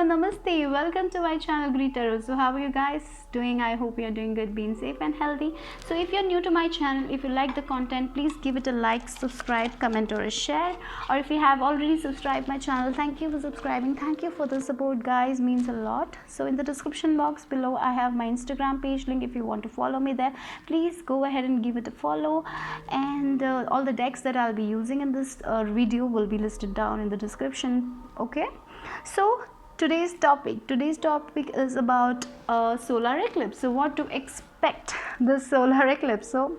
namaste. Welcome to my channel Greeter. So how are you guys doing? I hope you're doing good, being safe and healthy. So if you're new to my channel, if you like the content, please give it a like, subscribe, comment or a share. Or if you have already subscribed my channel, thank you for subscribing. Thank you for the support guys, means a lot. So in the description box below I have my Instagram page link. If you want to follow me there, please go ahead and give it a follow. And all the decks that I'll be using in this video will be listed down in the description. Okay, so today's topic is about solar eclipse. So what to expect the solar eclipse. So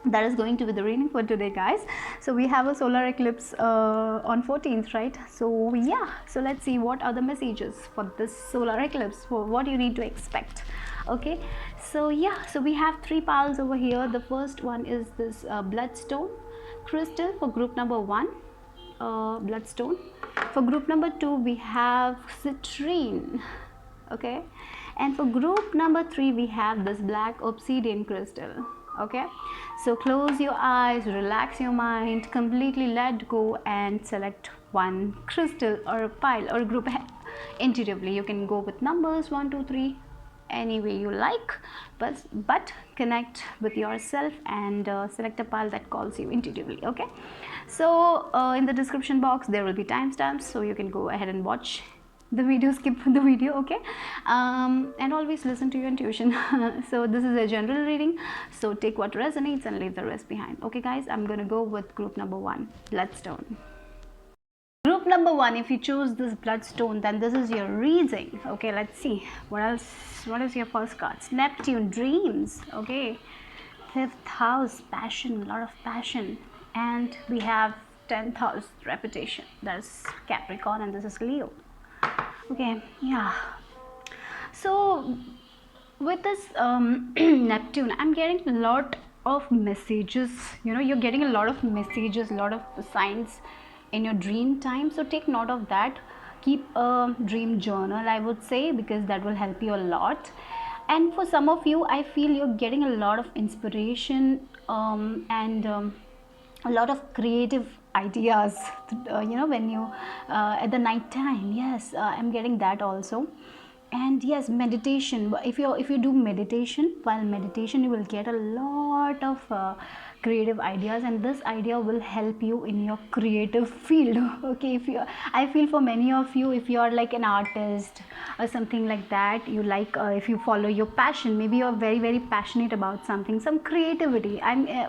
that is going to be the reading for today guys. So we have a solar eclipse on 14th, right? So yeah, so let's see what are the messages for this solar eclipse, for what you need to expect. Okay, so yeah, so we have three piles over here. The first one is this bloodstone crystal for group number 1, bloodstone. For group number 2 we have citrine, okay, and for group number 3 we have this black obsidian crystal. Okay, so close your eyes, relax your mind, completely let go and select one crystal or a pile or group intuitively. You can go with numbers 1 2 3 any way you like, but connect with yourself and select a pile that calls you intuitively. Okay, so in the description box there will be timestamps, so you can go ahead and watch the video, skip the video. Okay, and always listen to your intuition. So this is a general reading, so take what resonates and leave the rest behind. Okay guys, I'm gonna go with group number 1, bloodstone. Group number 1, if you choose this bloodstone, then this is your reading. Okay, let's see what else. What is your first cards? Neptune, dreams. Okay, 5th house, passion, a lot of passion. And we have 10th house, reputation. That's Capricorn and this is Leo. Okay, yeah, so with this Neptune, I'm getting a lot of messages. You know, you're getting a lot of messages, a lot of signs in your dream time, so take note of that. Keep a dream journal, I would say, because that will help you a lot. And for some of you, I feel you're getting a lot of inspiration and a lot of creative ideas, you know, when you at the night time. Yes, I'm getting that also. And yes, meditation. If you do meditation, while meditation you will get a lot of creative ideas, and this idea will help you in your creative field. Okay, I feel for many of you, if you are like an artist or something like that, you like if you follow your passion, maybe you're very passionate about something, some creativity.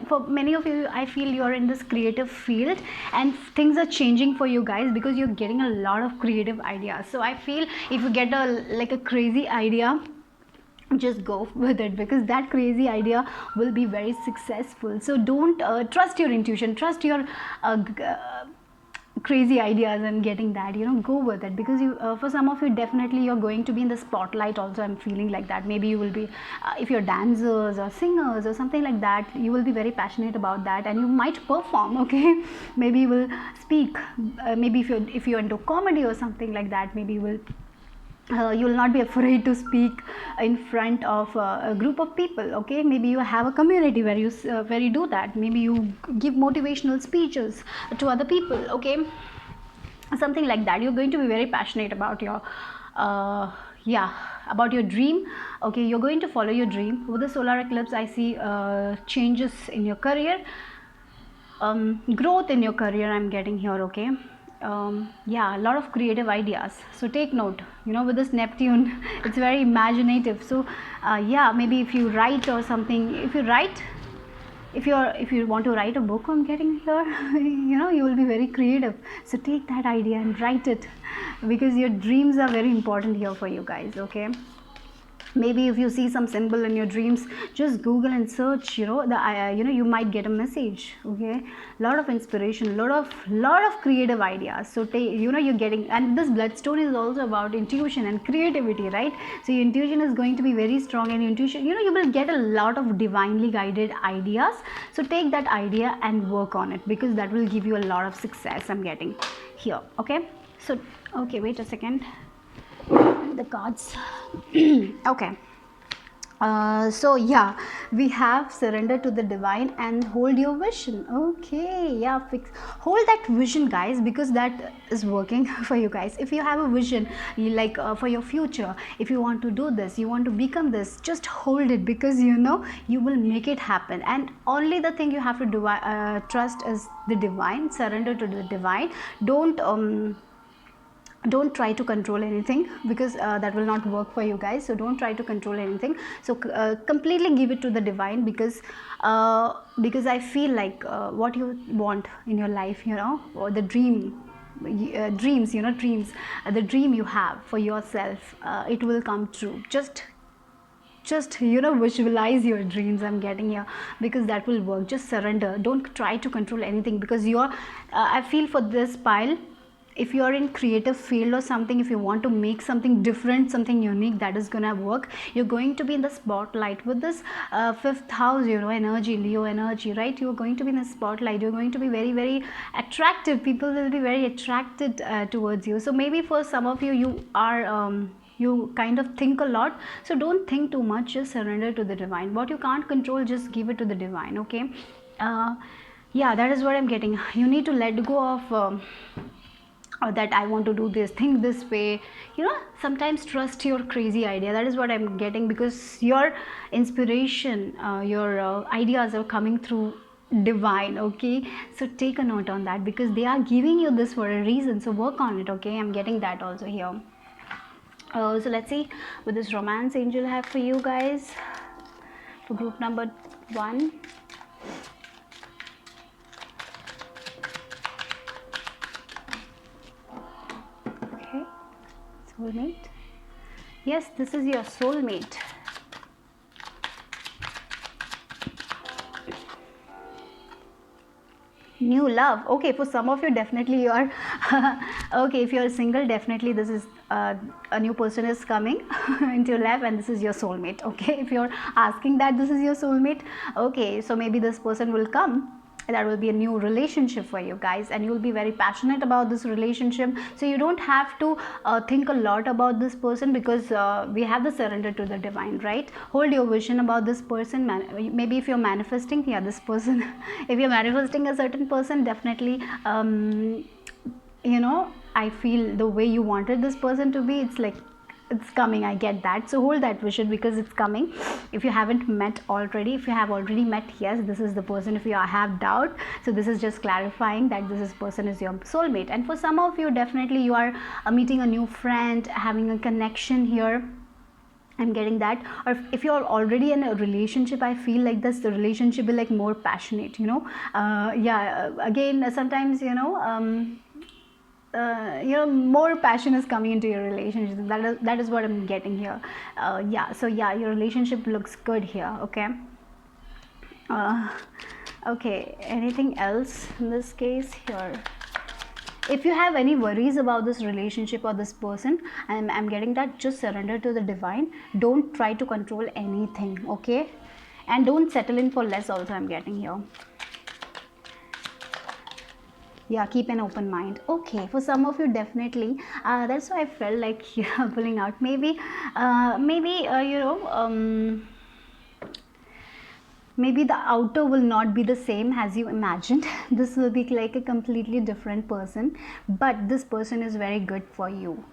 For many of you, I feel you're in this creative field and things are changing for you guys because you're getting a lot of creative ideas. So I feel if you get a crazy idea, just go with it, because that crazy idea will be very successful. So don't trust your intuition, trust your crazy ideas and getting that, you know, go with it, because you for some of you, definitely you're going to be in the spotlight also. I'm feeling like that. Maybe you will be if you're dancers or singers or something like that, you will be very passionate about that and you might perform. Okay, maybe you will speak, maybe if you're into comedy or something like that, maybe you will you will not be afraid to speak in front of a group of people. Okay, maybe you have a community where you do that. Maybe you give motivational speeches to other people. Okay, something like that. You're going to be very passionate about your about your dream. Okay, you're going to follow your dream. With the solar eclipse, I see changes in your career, growth in your career I'm getting here. Okay, yeah, a lot of creative ideas, so take note. You know, with this Neptune, it's very imaginative. So yeah, maybe if you write or something, if you want to write a book, I'm getting here, you know, you will be very creative. So take that idea and write it, because your dreams are very important here for you guys. Okay, maybe if you see some symbol in your dreams, just Google and search, you know, you know, you might get a message. Okay, lot of inspiration, lot of creative ideas. So you know, you're getting, and this bloodstone is also about intuition and creativity, right? So your intuition is going to be very strong, and intuition, you know, you will get a lot of divinely guided ideas. So take that idea and work on it, because that will give you a lot of success, I'm getting here. Okay, so okay, wait a second, the cards. Okay, So yeah, we have surrender to the divine and hold your vision. Okay, yeah, hold that vision, guys, because that is working for you guys. If you have a vision, you like for your future, if you want to do this, you want to become this, just hold it, because you know you will make it happen. And only the thing you have to do, trust is the divine. Surrender to the divine. Don't try to control anything, because that will not work for you guys. So don't try to control anything. So completely give it to the divine, because I feel like what you want in your life, you know, or the dreams, you know, the dream you have for yourself, it will come true. Just you know, visualize your dreams, I'm getting here, because that will work. Just surrender. Don't try to control anything, because you're I feel for this pile, if you are in creative field or something, if you want to make something different, something unique, that is gonna work. You're going to be in the spotlight with this fifth house, you know, energy, Leo energy, right? You're going to be in the spotlight. You're going to be very, very attractive. People will be very attracted towards you. So maybe for some of you, you are you kind of think a lot. So don't think too much. Just surrender to the divine. What you can't control, just give it to the divine. Okay. Yeah, that is what I'm getting. You need to let go of or that I want to do this, think this way, you know. Sometimes trust your crazy idea. That is what I'm getting, because your inspiration, your ideas are coming through divine. Okay, so take a note on that, because they are giving you this for a reason. So work on it. Okay, I'm getting that also here. So let's see what this romance angel have for you guys for group number 1. Okay, soulmate. Yes, this is your soulmate. New love. Okay, for some of you, definitely you are okay, if you're single, definitely this is a new person is coming into your life, and this is your soulmate. Okay, if you're asking that this is your soulmate, okay, so maybe this person will come. That will be a new relationship for you guys, and you'll be very passionate about this relationship. So you don't have to think a lot about this person, because we have the surrender to the divine, right? Hold your vision about this person. Maybe if you're manifesting, yeah, this person if you're manifesting a certain person, definitely you know, I feel the way you wanted this person to be, it's like it's coming. I get that. So hold that vision, because it's coming. If you haven't met already, if you have already met, yes, this is the person. If you have doubt, so this is just clarifying that this person is your soulmate. And for some of you, definitely you are meeting a new friend, having a connection here. I'm getting that. Or if you're already in a relationship, I feel like this, the relationship will like more passionate, you know. Yeah, again, sometimes, you know, more passion is coming into your relationship. That is what I'm getting here. Yeah, so yeah, your relationship looks good here. Okay. Okay, anything else in this case here? If you have any worries about this relationship or this person, I'm getting that, just surrender to the divine. Don't try to control anything. Okay, and don't settle in for less also, I'm getting here. Yeah, keep an open mind. Okay, for some of you, definitely that's why I felt like pulling out. Maybe you know, maybe the outer will not be the same as you imagined. This will be like a completely different person, but this person is very good for you.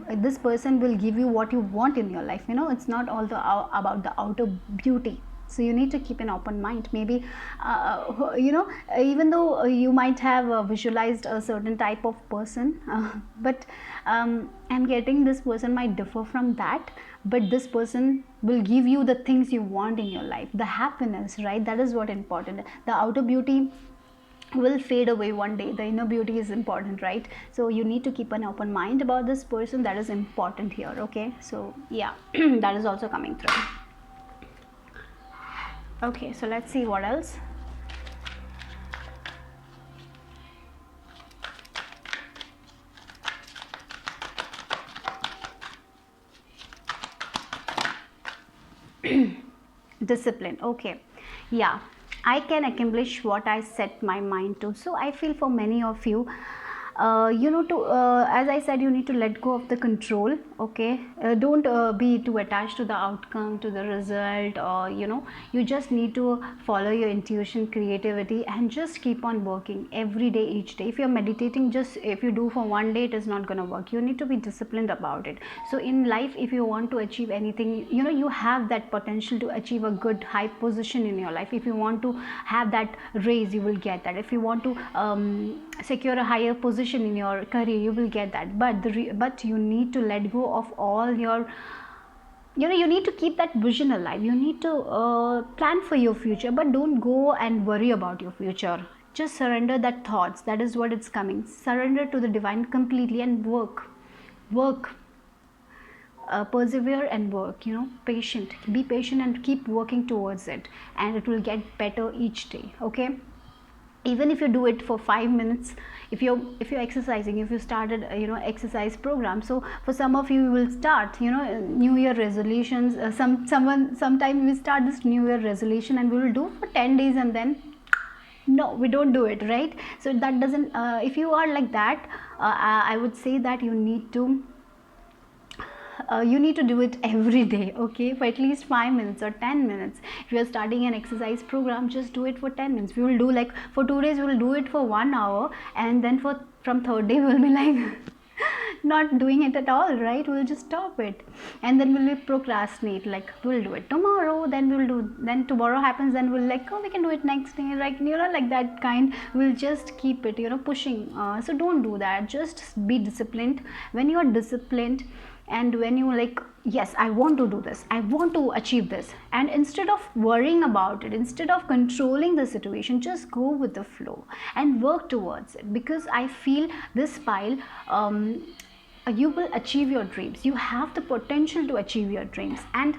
This person will give you what you want in your life. You know, it's not all about the outer beauty. So you need to keep an open mind. Maybe you know, even though you might have visualized a certain type of person, but I'm getting this person might differ from that, but this person will give you the things you want in your life, the happiness, right? That is what important. The outer beauty will fade away one day. The inner beauty is important, right? So you need to keep an open mind about this person. That is important here. Okay, so yeah, that is also coming through. Okay, so let's see what else. Discipline. Okay, yeah, I can accomplish what I set my mind to. So I feel for many of you, to as I said, you need to let go of the control. Okay, don't be too attached to the outcome, to the result, or you just need to follow your intuition, creativity, and just keep on working every day, each day. If you're meditating, just if you do for one day, it is not going to work. You need to be disciplined about it. So in life, if you want to achieve anything, you have that potential to achieve a good high position in your life. If you want to have that raise, you will get that. If you want to secure a higher position in your career, you will get that. But you need to let go of all your, you need to keep that vision alive. You need to plan for your future, but don't go and worry about your future. Just surrender that thoughts. That is what it's coming. Surrender to the divine completely and work, persevere and work. Patient, be patient and keep working towards it, and it will get better each day. Okay, even if you do it for 5 minutes, if you're exercising, if you started exercise program. So for some of you will start new year resolutions. Sometime we start this new year resolution and we will do for 10 days, and then no, we don't do it, right? So that doesn't if you are like that, I would say that you need to do it every day, okay, for at least 5 minutes or 10 minutes. If you are starting an exercise program, just do it for 10 minutes. We will do like for 2 days, we will do it for 1 hour, and then from third day we'll be like not doing it at all, right? We'll just stop it, and then we'll procrastinate, like we'll do it tomorrow, then tomorrow happens, then we'll like, oh, we can do it next day, like like that kind. We'll just keep it pushing. So don't do that. Just be disciplined. When you are disciplined, and when you like, yes, I want to do this, I want to achieve this, and instead of worrying about it, instead of controlling the situation, just go with the flow and work towards it. Because I feel this pile, you will achieve your dreams. You have the potential to achieve your dreams. And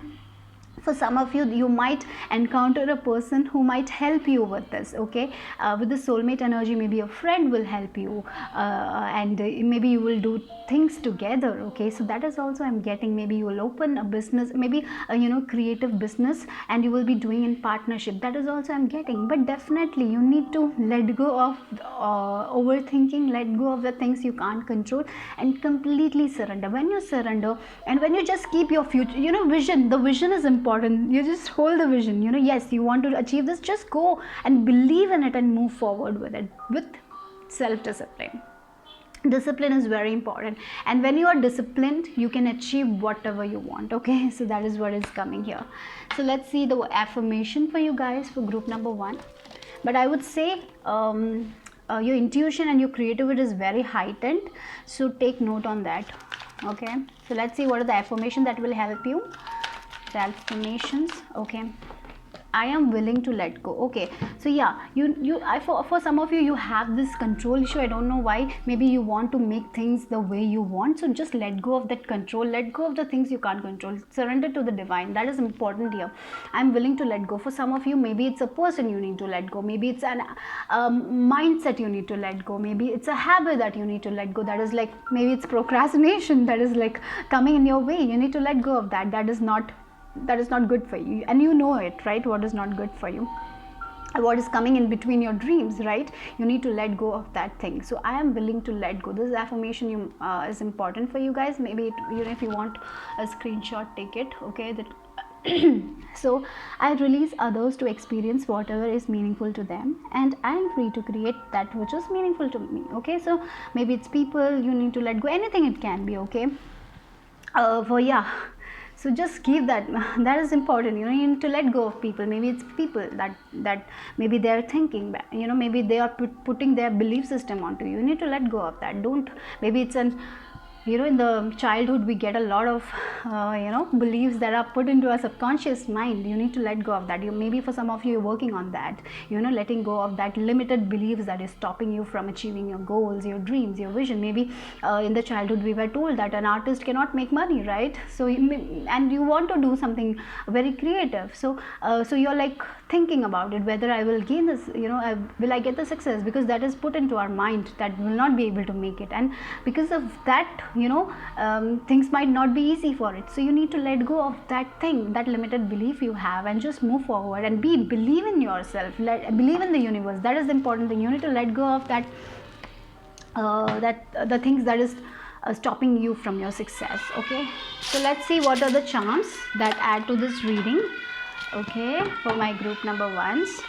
for some of you, you might encounter a person who might help you with this. Okay, with the soulmate energy, maybe a friend will help you, and maybe you will do things together. Okay, so that is also I'm getting. Maybe you will open a business, maybe a creative business, and you will be doing in partnership. That is also I'm getting. But definitely you need to let go of overthinking, let go of the things you can't control, and completely surrender. When you surrender, and when you just keep your future vision, the vision is important. You just hold the vision. Yes, you want to achieve this, just go and believe in it and move forward with it, with self-discipline. Discipline is very important, and when you are disciplined, you can achieve whatever you want. Okay, so that is what is coming here. So let's see the affirmation for you guys for group number 1. But I would say your intuition and your creativity is very heightened, so take note on that. Okay, so let's see what are the affirmations that will help you. The affirmations. Okay, I am willing to let go. Okay, so yeah, for some of you, you have this control issue. I don't know why. Maybe you want to make things the way you want, so just let go of that control. Let go of the things you can't control. Surrender to the divine. That is important here. I'm willing to let go. For some of you, maybe it's a person you need to let go. Maybe it's an mindset you need to let go. Maybe it's a habit that you need to let go. That is like, maybe it's procrastination that is like coming in your way. You need to let go of that. That is not good for you, and you know it, right? What is not good for you, what is coming in between your dreams, right? You need to let go of that thing. So I am willing to let go. This affirmation is important for you guys. Maybe if you want a screenshot, take it. Okay, that so I release others to experience whatever is meaningful to them, and I am free to create that which is meaningful to me. Okay, so maybe it's people you need to let go, anything it can be. Okay, so just keep that. That is important. You need to let go of people. Maybe it's people that maybe they are thinking, maybe they are putting their belief system onto you. You need to let go of that. Maybe it's in the childhood we get a lot of beliefs that are put into our subconscious mind. You need to let go of that. Maybe for some of you, you're working on that, letting go of that limited beliefs that is stopping you from achieving your goals, your dreams, your vision. Maybe in the childhood we were told that an artist cannot make money, right? So and you want to do something very creative, so you're like thinking about it, whether I will gain this, will I get the success, because that is put into our mind that will not be able to make it, and because of that things might not be easy for it. So you need to let go of that thing, that limited belief you have, and just move forward and believe in yourself, believe in the universe. That is the important thing. You need to let go of that that the things that is stopping you from your success. Okay, so let's see what are the charms that add to this reading. Okay, for my group number ones.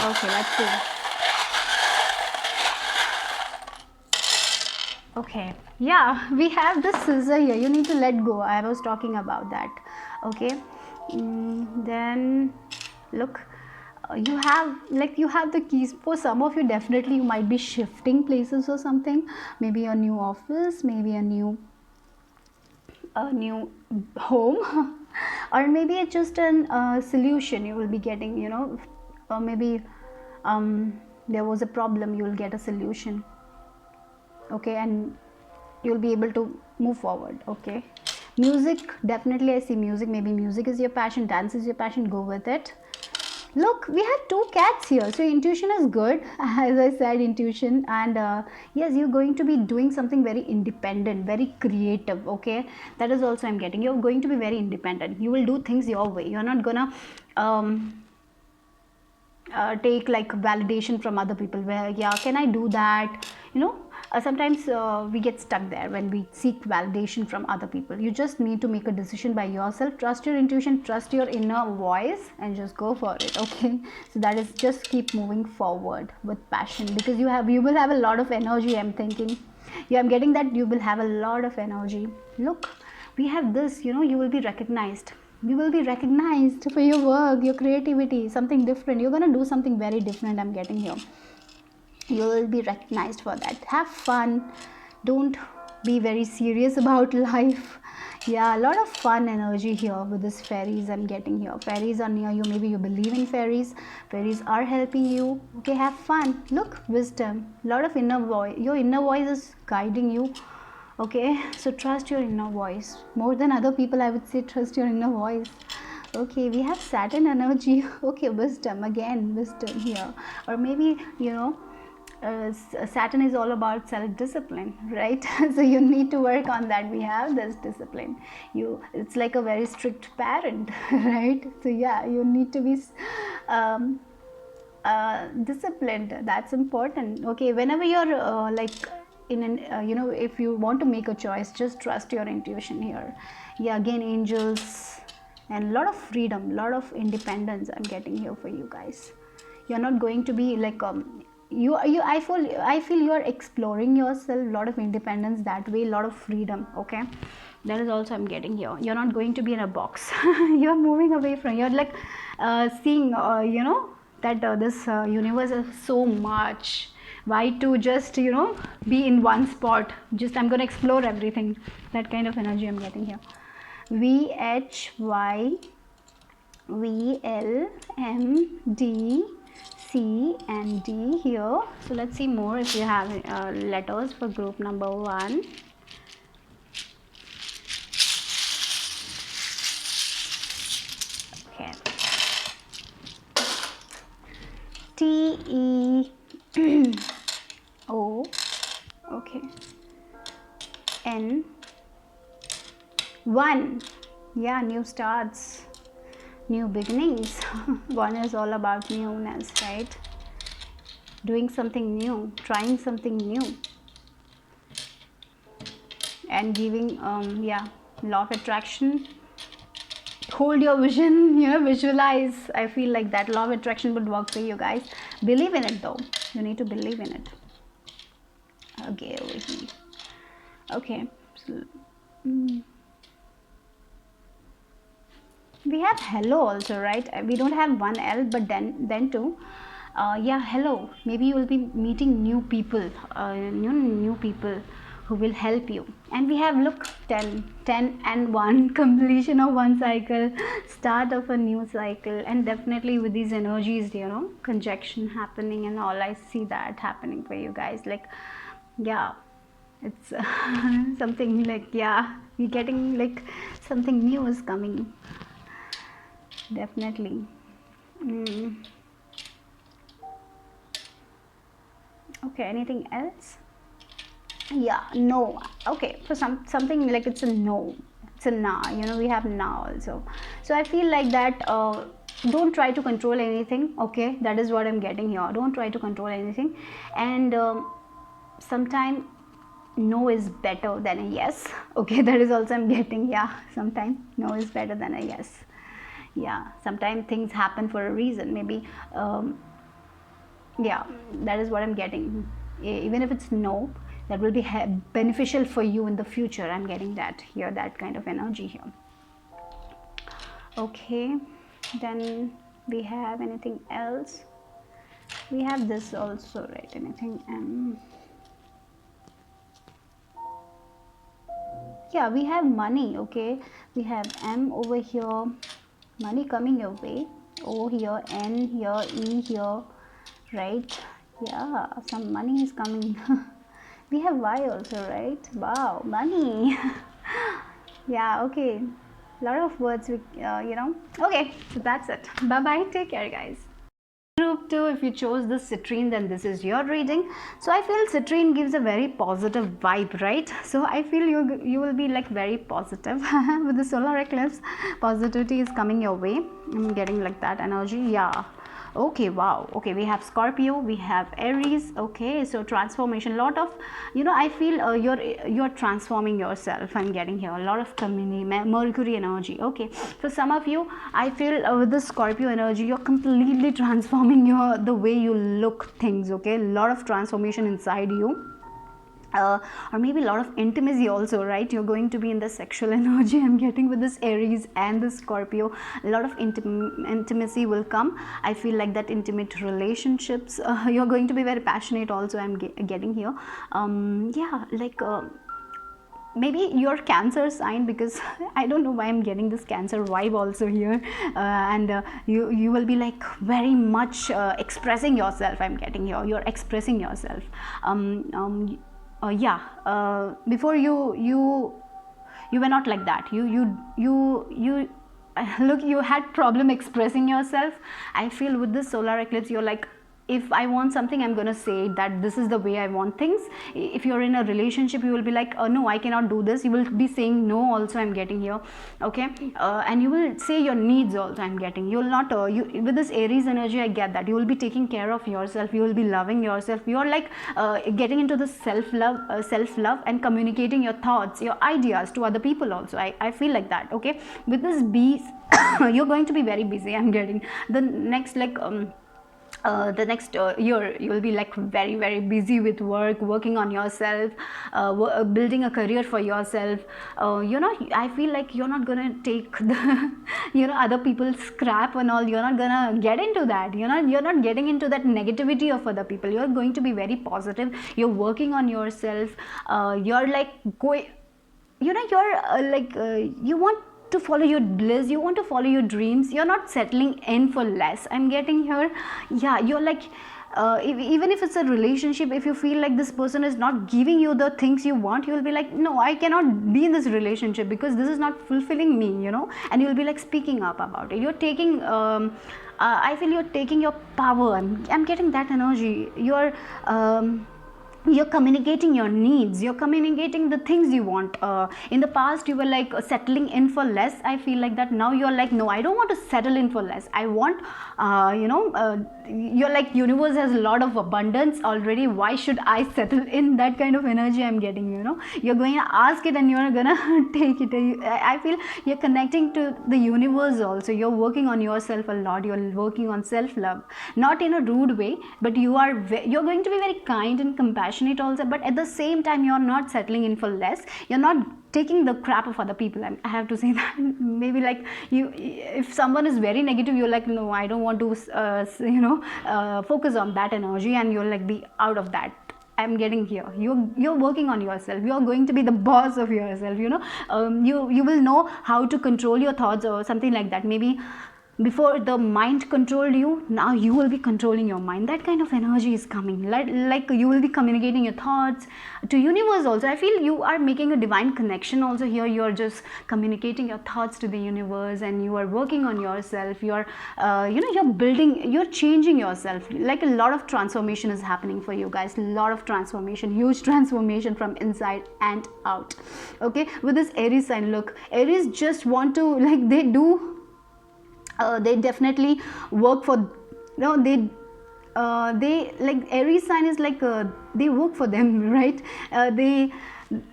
Okay, let's see. Okay, yeah, we have the scissor here. You need to let go. I was talking about that. Okay, then look, you have the keys. For some of you, definitely you might be shifting places or something. Maybe a new office, maybe a new home, or maybe it's just a solution you will be getting. You know, or maybe there was a problem. You will get a solution. Okay, and you'll be able to move forward. Okay, music, definitely I see music. Maybe music is your passion, dance is your passion, go with it. Look, we have two cats here, so intuition is good. As I said, intuition, and yes, you're going to be doing something very independent, very creative. Okay, that is also I'm getting. You're going to be very independent. You will do things your way. You're not gonna take like validation from other people, where yeah, can I do that, you know. Sometimes we get stuck there when we seek validation from other people. You just need to make a decision by yourself. Trust your intuition, trust your inner voice, and just go for it. Okay, so that is, just keep moving forward with passion, because you will have a lot of energy. I'm thinking, yeah, I'm getting that you will have a lot of energy. Look, we have this, you know, you will be recognized. You will be recognized for your work, your creativity, something different. You're going to do something very different, I'm getting here. You will be recognized for that. Have fun. Don't be very serious about life. Yeah, a lot of fun energy here with this fairies I'm getting here. Fairies are near you. Maybe you believe in fairies. Fairies are helping you. Okay, have fun. Look, wisdom. A lot of inner voice. Your inner voice is guiding you. Okay, so trust your inner voice. More than other people, I would say trust your inner voice. Okay, we have Saturn energy. Okay, wisdom, again, wisdom here. Or maybe, you know, Saturn is all about self-discipline, right? So you need to work on that. We have this discipline. It's like a very strict parent, right? So yeah, you need to be disciplined. That's important. Okay, whenever you're like in an you know, if you want to make a choice, just trust your intuition here. Yeah, again, angels and a lot of freedom, a lot of independence I'm getting here for you guys. You're not going to be like I feel you are exploring yourself, a lot of independence that way, a lot of freedom. Okay, that is also I'm getting here. You're not going to be in a box. You're moving away from, you're like seeing you know, that this universe is so much. Why to just, you know, be in one spot? Just I'm gonna explore everything. That kind of energy I'm getting here. VHYVLMD C and D here. So let's see more if you have letters for group number 1. Okay. T-E O. Okay. N. 1. Yeah, new starts, new beginnings. 1 is all about newness, right? Doing something new, trying something new, and giving yeah, law of attraction. Hold your vision, you know, visualize. I feel like that law of attraction would work for you guys. Believe in it though. You need to believe in it. Okay, over here. Okay, so, we have hello also, right? We don't have one L, but then two. Yeah, hello. Maybe you will be meeting new people, new people who will help you. And we have, look, 10 and 1, completion of one cycle, start of a new cycle. And definitely with these energies, you know, conjunction happening and all, I see that happening for you guys. Like, yeah, it's something like, yeah, you're getting like something new is coming. Definitely. Okay, anything else? Yeah, no. Okay, for something like it's a no, it's a na, you know, we have na also. So I feel like that don't try to control anything. Okay, that is what I'm getting here. Don't try to control anything. And sometimes no is better than a yes. Okay, that is also I'm getting. Yeah, sometimes no is better than a yes. Yeah, sometimes things happen for a reason. Maybe yeah, that is what I'm getting. Even if it's no, that will be beneficial for you in the future. I'm getting that here, that kind of energy here. Okay, then we have anything else? We have this also, right? Anything? Yeah, we have money. Okay, we have M over here, money coming your way. O here, N here, E here, right? Yeah, some money is coming. We have Y also, right? Wow, money. Yeah, okay, lot of words we, okay, so that's it. Bye bye, take care guys. Group 2, if you chose this citrine, then this is your reading. So I feel citrine gives a very positive vibe, right? So I feel you will be like very positive with the solar eclipse. Positivity is coming your way. I'm getting like that energy. Yeah. Okay, wow. Okay, we have Scorpio, we have Aries. Okay, so transformation, lot of, I feel you're transforming yourself. I'm getting here a lot of Mercury energy. Okay, for some of you, I feel with the Scorpio energy, you're completely transforming the way you look things. Okay, a lot of transformation inside you. Or maybe a lot of intimacy also, right? You're going to be in the sexual energy. I'm getting with this Aries and the Scorpio, a lot of intimacy will come. I feel like that intimate relationships, you're going to be very passionate also. I'm getting here. Yeah, like maybe your Cancer sign, because I don't know why I'm getting this Cancer vibe also here. And you will be like very much expressing yourself. I'm getting here, you're expressing yourself. Before you were not like that. You look, you had problem expressing yourself. I feel with this solar eclipse, you're like, if I want something, I'm gonna say that this is the way I want things. If you're in a relationship, you will be like, no, I cannot do this. You will be saying no also. I'm getting here. Okay, and you will say your needs also. I'm getting, you will not with this Aries energy, I get that you will be taking care of yourself. You will be loving yourself. You're like getting into the self-love and communicating your thoughts, your ideas to other people also. I feel like that. Okay, with this bees, you're going to be very busy. I'm getting the next, like the next year you will be like very, very busy with working on yourself, building a career for yourself. I feel like you're not gonna take the other people's crap and all. You're not gonna get into that. You're not getting into that negativity of other people. You're going to be very positive. You're working on yourself. You're like going, you want to follow your bliss, you want to follow your dreams. You're not settling in for less. I'm getting here. Yeah, you're like even if it's a relationship, if you feel like this person is not giving you the things you want, you will be like, no, I cannot be in this relationship because this is not fulfilling me, and you'll be like speaking up about it. You're taking I feel you're taking your power. I'm getting that energy. You're communicating your needs. You're communicating the things you want. In the past, you were like settling in for less. I feel like that now you're like, no, I don't want to settle in for less. I want you're like, universe has a lot of abundance already. Why should I settle in? That kind of energy I'm getting. You're going to ask it and you're gonna take it. I feel you're connecting to the universe also. You're working on yourself a lot. You're working on self-love, not in a rude way, but you're going to be very kind and compassionate also. But at the same time, you're not settling in for less. You're not taking the crap of other people. I have to say that. Maybe like if someone is very negative, you're like, no, I don't want to focus on that energy, and you'll like be out of that. I'm getting here. You're working on yourself. You're going to be the boss of yourself. You will know how to control your thoughts or something like that. Maybe before the mind controlled you, now you will be controlling your mind. That kind of energy is coming. Like you will be communicating your thoughts to universe also. I feel you are making a divine connection also here. You're just communicating your thoughts to the universe, and you are working on yourself. You're you're building, you're changing yourself. Like a lot of transformation is happening for you guys. A lot of transformation, huge transformation from inside and out. Okay, with this Aries sign, look, Aries just want to, like, they do They definitely work for, they like Aries sign is like they work for them, right? They,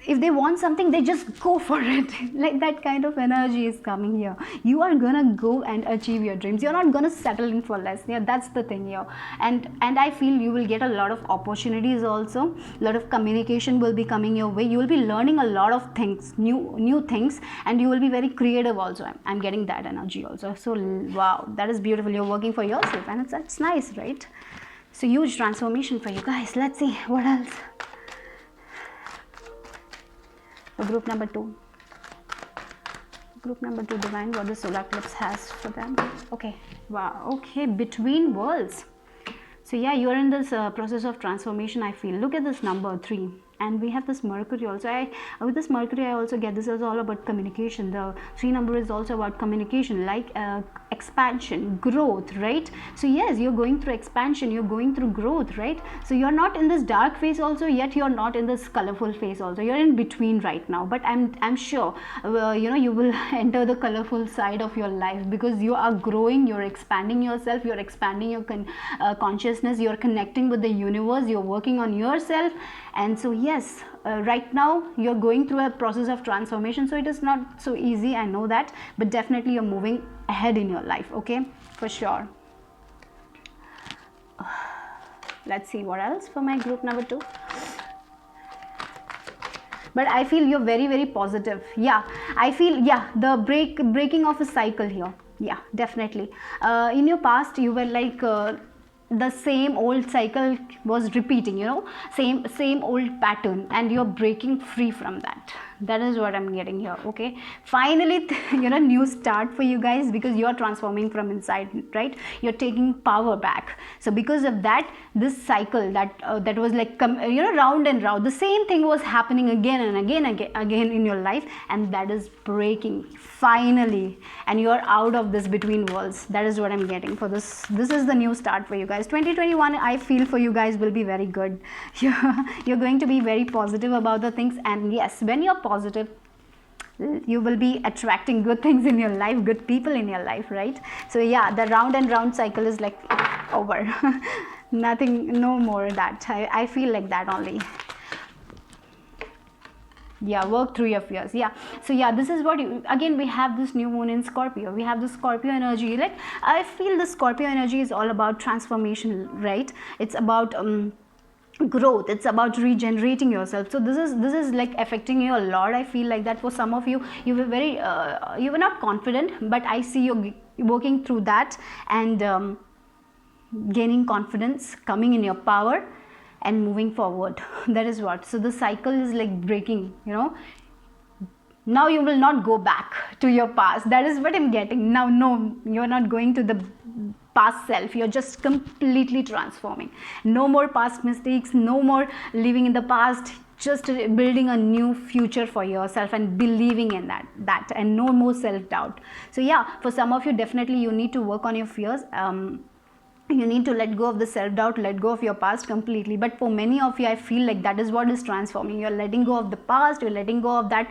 if they want something, they just go for it. Like that kind of energy is coming here. You are gonna go and achieve your dreams. You're not gonna settle in for less. Yeah, that's the thing here. And I feel you will get a lot of opportunities also. A lot of communication will be coming your way. You will be learning a lot of things, new things, and you will be very creative also. I'm getting that energy also. So wow, that is beautiful. You're working for yourself, and it's nice, right? So huge transformation for you guys. Let's see what else. For group number 2. Group number 2, divine, what the solar eclipse has for them. Okay, wow, okay, between worlds. So yeah, you're in this process of transformation, I feel. Look at this number 3. And we have this Mercury also. With this Mercury, I also get this is all about communication. The 3 number is also about communication, like expansion, growth, right? So yes, you're going through expansion, you're going through growth, right? So you're not in this dark phase also, yet you're not in this colorful phase also. You're in between right now. But I'm sure, you will enter the colorful side of your life, because you are growing, you're expanding yourself, you're expanding your consciousness, you're connecting with the universe, you're working on yourself. And so yes, right now you're going through a process of transformation, so it is not so easy, I know that, but definitely you're moving ahead in your life, okay, for sure. Let's see what else for my group number 2. But I feel you're very, very positive. Yeah, I feel, yeah, the breaking of a cycle here. Yeah, definitely. In your past, you were like the same old cycle was repeating, same old pattern, and you're breaking free from that. That is what I'm getting here. Okay, finally, new start for you guys, because you're transforming from inside, right? You're taking power back. So because of that, this cycle that was like round and round, the same thing was happening again and again in your life, and that is breaking finally, and you're out of this between worlds. That is what I'm getting for this. This is the new start for you guys. 2021, I feel for you guys will be very good. You're going to be very positive about the things, and yes, when you're positive, you will be attracting good things in your life, good people in your life, right? So yeah, the round and round cycle is like over. Nothing, no more that. I feel like that only. Yeah, work through your fears. Yeah, so yeah, this is what again, we have this new moon in Scorpio. We have the Scorpio energy. Like, I feel the Scorpio energy is all about transformation, right? It's about growth, it's about regenerating yourself. So this is like affecting you a lot. I feel like that for some of you, you were very you were not confident, but I see you working through that, and gaining confidence, coming in your power, and moving forward. That is what. So the cycle is like breaking, now you will not go back to your past. That is what I'm getting now. No, you're not going to the past self. You're just completely transforming. No more past mistakes, no more living in the past, just building a new future for yourself and believing in that and no more self-doubt. So yeah, for some of you, definitely you need to work on your fears. You need to let go of the self-doubt, let go of your past completely. But for many of you, I feel like that is what is transforming. You're letting go of the past, you're letting go of that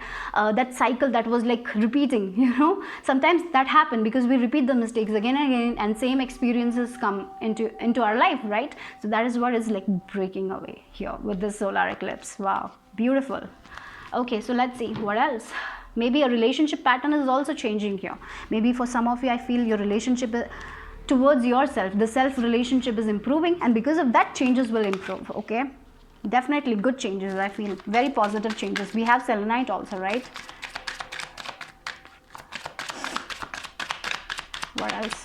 cycle that was like repeating. Sometimes that happens because we repeat the mistakes again and again, and same experiences come into our life, right? So that is what is like breaking away here with this solar eclipse. Wow, beautiful. Okay, so let's see what else. Maybe a relationship pattern is also changing here. Maybe for some of you, I feel your relationship towards yourself, the self relationship is improving, and because of that, changes will improve. Okay, definitely good changes. I feel very positive changes. We have selenite also, right? What else?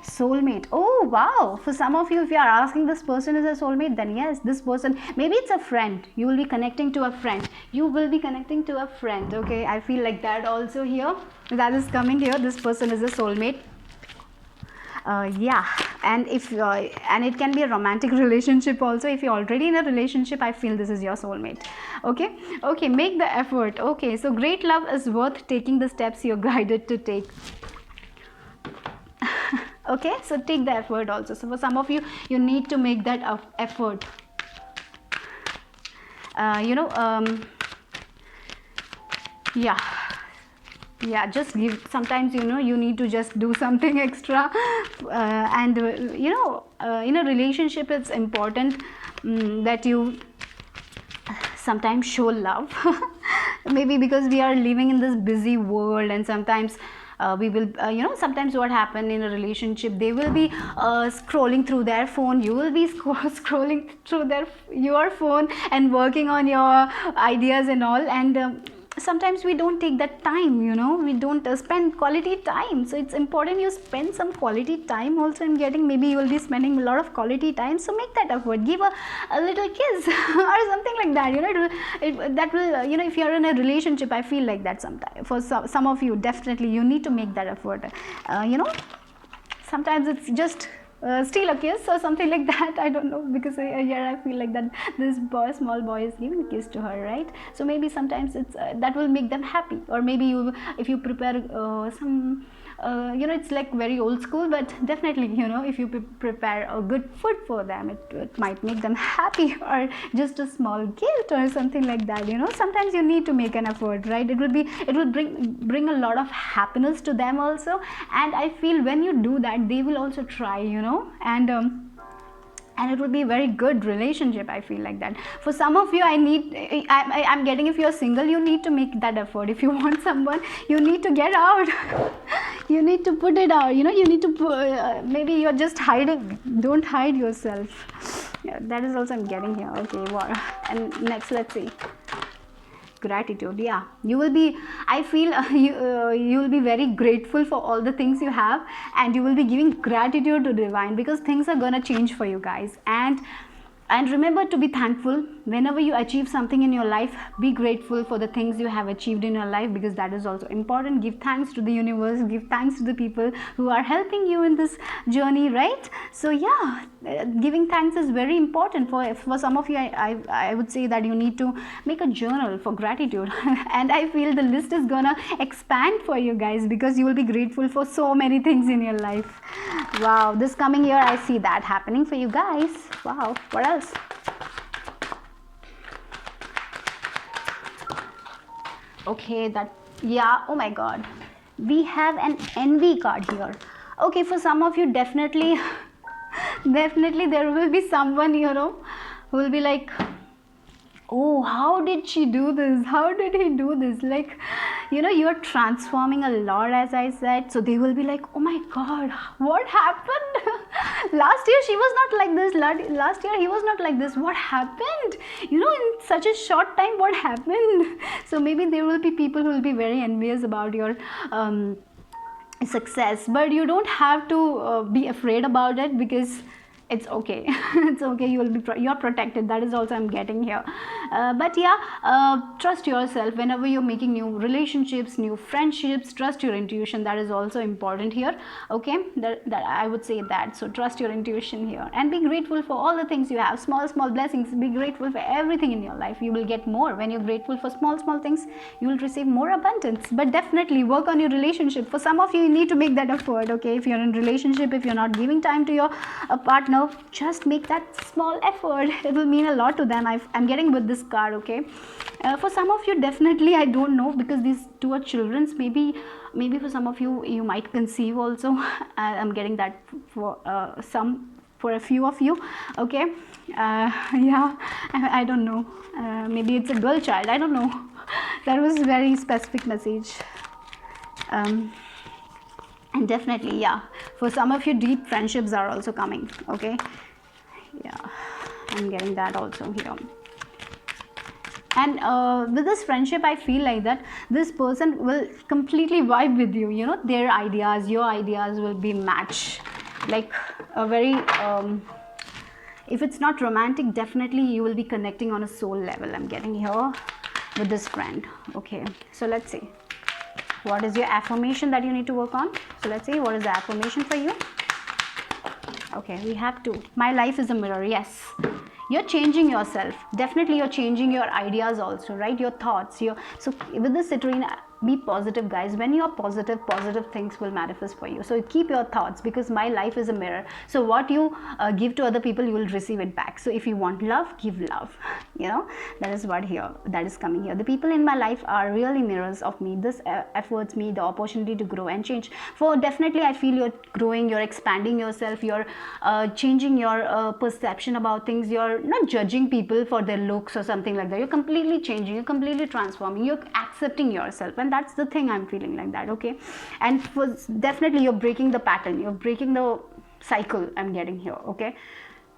Soulmate. Oh wow, for some of you, if you are asking this person is a soulmate, then yes, this person, maybe it's a friend. You will be connecting to a friend. You will be connecting to a friend. Okay, I feel like that also here. That is coming here. This person is a soulmate. Yeah, and and it can be a romantic relationship also. If you're already in a relationship, I feel this is your soulmate. Okay, make the effort. Okay, so great love is worth taking the steps you're guided to take. Okay, so take the effort also. So for some of you, you need to make that effort. Yeah, Yeah, just give. Sometimes you need to just do something extra, and in a relationship it's important that you sometimes show love. Maybe because we are living in this busy world, and sometimes we will sometimes what happen in a relationship, they will be scrolling through their phone, you will be scrolling through your phone and working on your ideas and all, and sometimes we don't take that time, we don't spend quality time. So it's important you spend some quality time also in getting. Maybe you will be spending a lot of quality time, so make that effort, give a little kiss or something like that, that will if you're in a relationship, I feel like that sometimes for some of you, definitely you need to make that effort. Sometimes it's just steal a kiss or something like that, I don't know, because here I feel like that this small boy is giving a kiss to her, right? So maybe sometimes it's that will make them happy. Or maybe if you prepare some it's like very old school, but definitely if you prepare a good food for them, it might make them happy, or just a small gift or something like that. Sometimes you need to make an effort, right? It will bring a lot of happiness to them also, and I feel when you do that, they will also try, and it will be a very good relationship, I feel like that. For some of you, I'm getting, if you're single, you need to make that effort. If you want someone, you need to get out. You need to put it out, you need to maybe you're just hiding. Don't hide yourself. Yeah, that is also I'm getting here. Okay, wow. And next, let's see. Gratitude. Yeah, you will be, I feel you will be very grateful for all the things you have, and you will be giving gratitude to divine, because things are gonna change for you guys. And remember to be thankful whenever you achieve something in your life. Be grateful for the things you have achieved in your life, because that is also important. Give thanks to the universe, give thanks to the people who are helping you in this journey, right? So yeah, giving thanks is very important. For some of you, I would say that you need to make a journal for gratitude. And I feel the list is gonna expand for you guys, because you will be grateful for so many things in your life. Wow, this coming year I see that happening for you guys. Wow, what else? Okay, oh my god, we have an envy card here. Okay, for some of you, definitely there will be someone who will be like, oh, how did she do this, how did he do this, like you're transforming a lot, as I said. So they will be like, oh my god, what happened? Last year she was not like this, last year he was not like this, what happened, in such a short time, what happened? So maybe there will be people who will be very envious about your success, but you don't have to be afraid about it, because it's okay. It's okay, you're protected. That is also I'm getting here. But yeah, trust yourself whenever you're making new relationships, new friendships. Trust your intuition. That is also important here. Okay, that I would say that. So trust your intuition here, and be grateful for all the things you have. Small blessings. Be grateful for everything in your life. You will get more when you're grateful for small things. You will receive more abundance. But definitely work on your relationship. For some of you, you need to make that effort. Okay, if you're in a relationship, if you're not giving time to your partner, just make that small effort. It will mean a lot to them. I'm getting with this card. Okay, for some of you, definitely, I don't know, because these two are children's. Maybe for some of you, you might conceive also. I'm getting that for a few of you. Okay, yeah, I don't know, maybe it's a girl child, I don't know. That was a very specific message. And definitely, yeah, for some of you, deep friendships are also coming. Okay, yeah, I'm getting that also here. And with this friendship, I feel like that this person will completely vibe with you. Their ideas, your ideas will be matched, like a very if it's not romantic, definitely you will be connecting on a soul level. I'm getting here with this friend. Okay, so let's see, what is your affirmation that you need to work on? So let's see, what is the affirmation for you? Okay, we have to. My life is a mirror. Yes, you're changing yourself. Definitely, you're changing your ideas also, right? Your thoughts. So with this Citrine, Be positive, guys. When you're positive, positive things will manifest for you. So keep your thoughts, because my life is a mirror. So what you give to other people, you will receive it back. So if you want love, give love. You know, that is what here, that is coming here. The people in my life are really mirrors of me. This affords me the opportunity to grow and change. For definitely, I feel you're growing, you're expanding yourself, you're changing your perception about things. You're not judging people for their looks or something like that. You're completely changing, you're completely transforming, you're accepting yourself, and that's the thing I'm feeling like that. Okay, and for definitely you're breaking the pattern, you're breaking the cycle I'm getting here. Okay,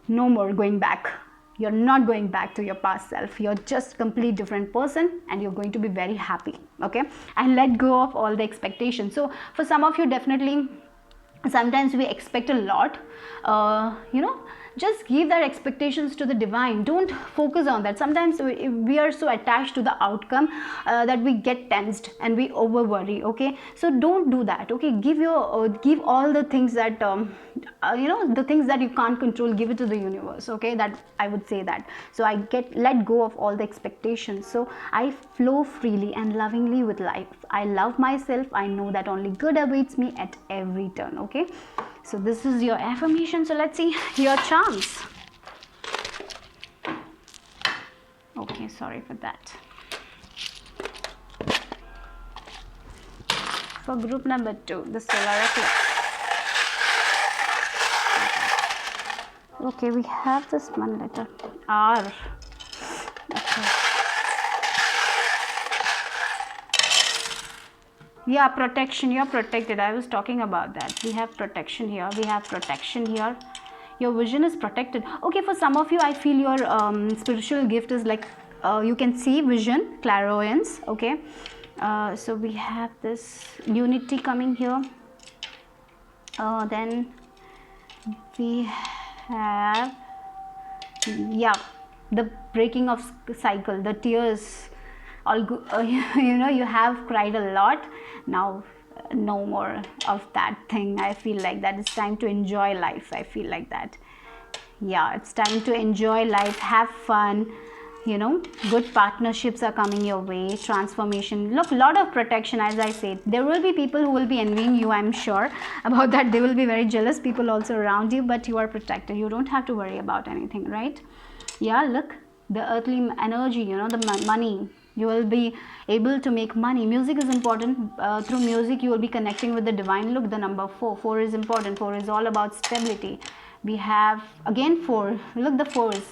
no more going back. You're not going back to your past self. You're just complete different person, and you're going to be very happy. Okay, and let go of all the expectations. So for some of you, definitely sometimes we expect a lot. You know, just give that expectations to the divine. Don't focus on that. Sometimes we are so attached to the outcome that we get tensed and we over worry. Okay, so don't do that. Okay, give all the things that you know, the things that you can't control, give it to the universe. Okay, that I would say that. So I let go of all the expectations, so I flow freely and lovingly with life. I love myself. I know that only good awaits me at every turn. Okay, so this is your affirmation. So let's see your charms. Okay, sorry for that. For group number 2, the solar eclipse. Okay, we have this one letter R. Okay. Yeah, protection. You're protected. I was talking about that. We have protection here. We have protection here. Your vision is protected. Okay, for some of you, I feel your spiritual gift is like you can see vision, clairvoyance. Okay, so we have this unity coming here. Then we have, yeah, the breaking of cycle, the tears. All you know, you have cried a lot. Now no more of that thing. I feel like that it's time to enjoy life. I feel like that. Yeah, it's time to enjoy life, have fun. You know, good partnerships are coming your way, transformation. Look, lot of protection. As I said, there will be people who will be envying you, I'm sure about that. They will be very jealous people also around you, but you are protected. You don't have to worry about anything, right? Yeah, look, the earthly energy, you know, the money. You will be able to make money. Music is important. Through music, you will be connecting with the divine. Look, the number 4. 4 is important. 4 is all about stability. We have again 4. Look, the 4s.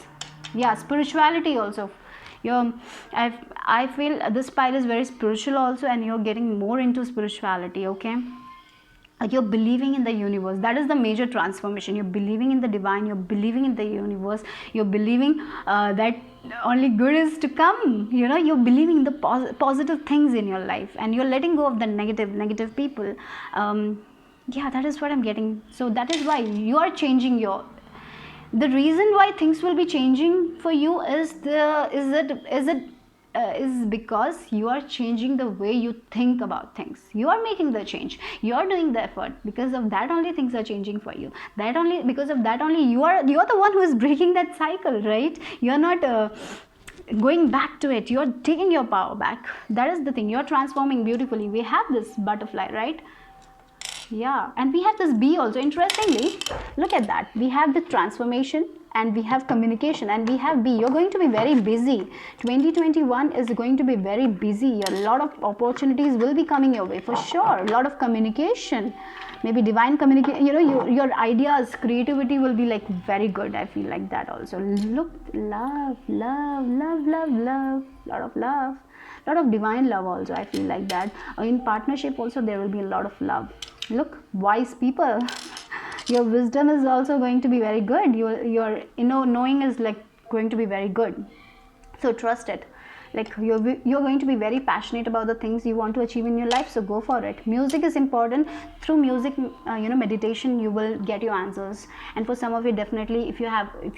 Yeah, spirituality also. I feel this pile is very spiritual also, and you're getting more into spirituality. Okay, you're believing in the universe. That is the major transformation. You're believing in the divine. You're believing in the universe. You're believing that only good is to come. You know, you're believing in the positive things in your life, and you're letting go of the negative people. Yeah, that is what I'm getting. So that is why you are changing your. The reason why things will be changing for you is because you are changing the way you think about things. You are making the change. You are doing the effort. Because of that only things are changing for you. Because of that only you are the one who is breaking that cycle, right? You are not going back to it. You are taking your power back. That is the thing. You are transforming beautifully. We have this butterfly, right? Yeah, and we have this bee also. Interestingly, look at that. We have the transformation, and we have communication, and we have bee. You're going to be very busy. 2021 is going to be very busy. A lot of opportunities will be coming your way for sure. A lot of communication, maybe divine communication. You know, your ideas, creativity will be like very good. I feel like that also. Look, love. Lot of love. Lot of divine love also. I feel like that. In partnership also there will be a lot of love. Look, wise people. Your wisdom is also going to be very good. Your knowing is like going to be very good. So trust it. Like you're going to be very passionate about the things you want to achieve in your life. So go for it. Music is important. Through music, meditation, you will get your answers. And for some of you, definitely, if you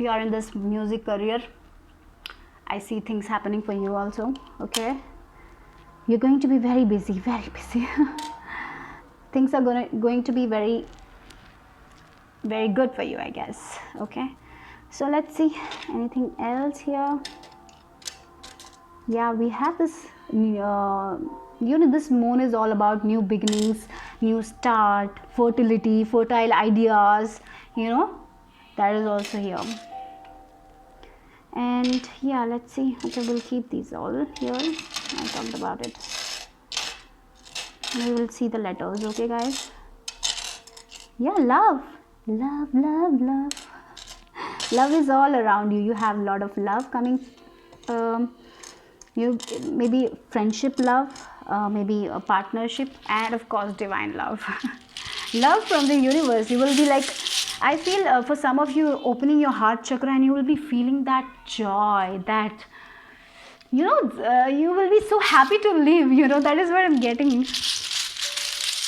are in this music career, I see things happening for you also. Okay, you're going to be very busy, very busy. Things are going to be very, very good for you, I guess. Okay, so let's see anything else here. Yeah, we have this You know, this moon is all about new beginnings, new start, fertility, fertile ideas, you know, that is also here. And yeah, let's see. Okay, we'll keep these all here. I talked about it. We will see the letters. Okay, guys. Yeah, love, love, love, love. Love is all around you. You have a lot of love coming. You maybe friendship love, maybe a partnership, and of course divine love. Love from the universe. You will be like, I feel for some of you, opening your heart chakra, and you will be feeling that joy, that, you know, you will be so happy to live, you know. That is what I'm getting.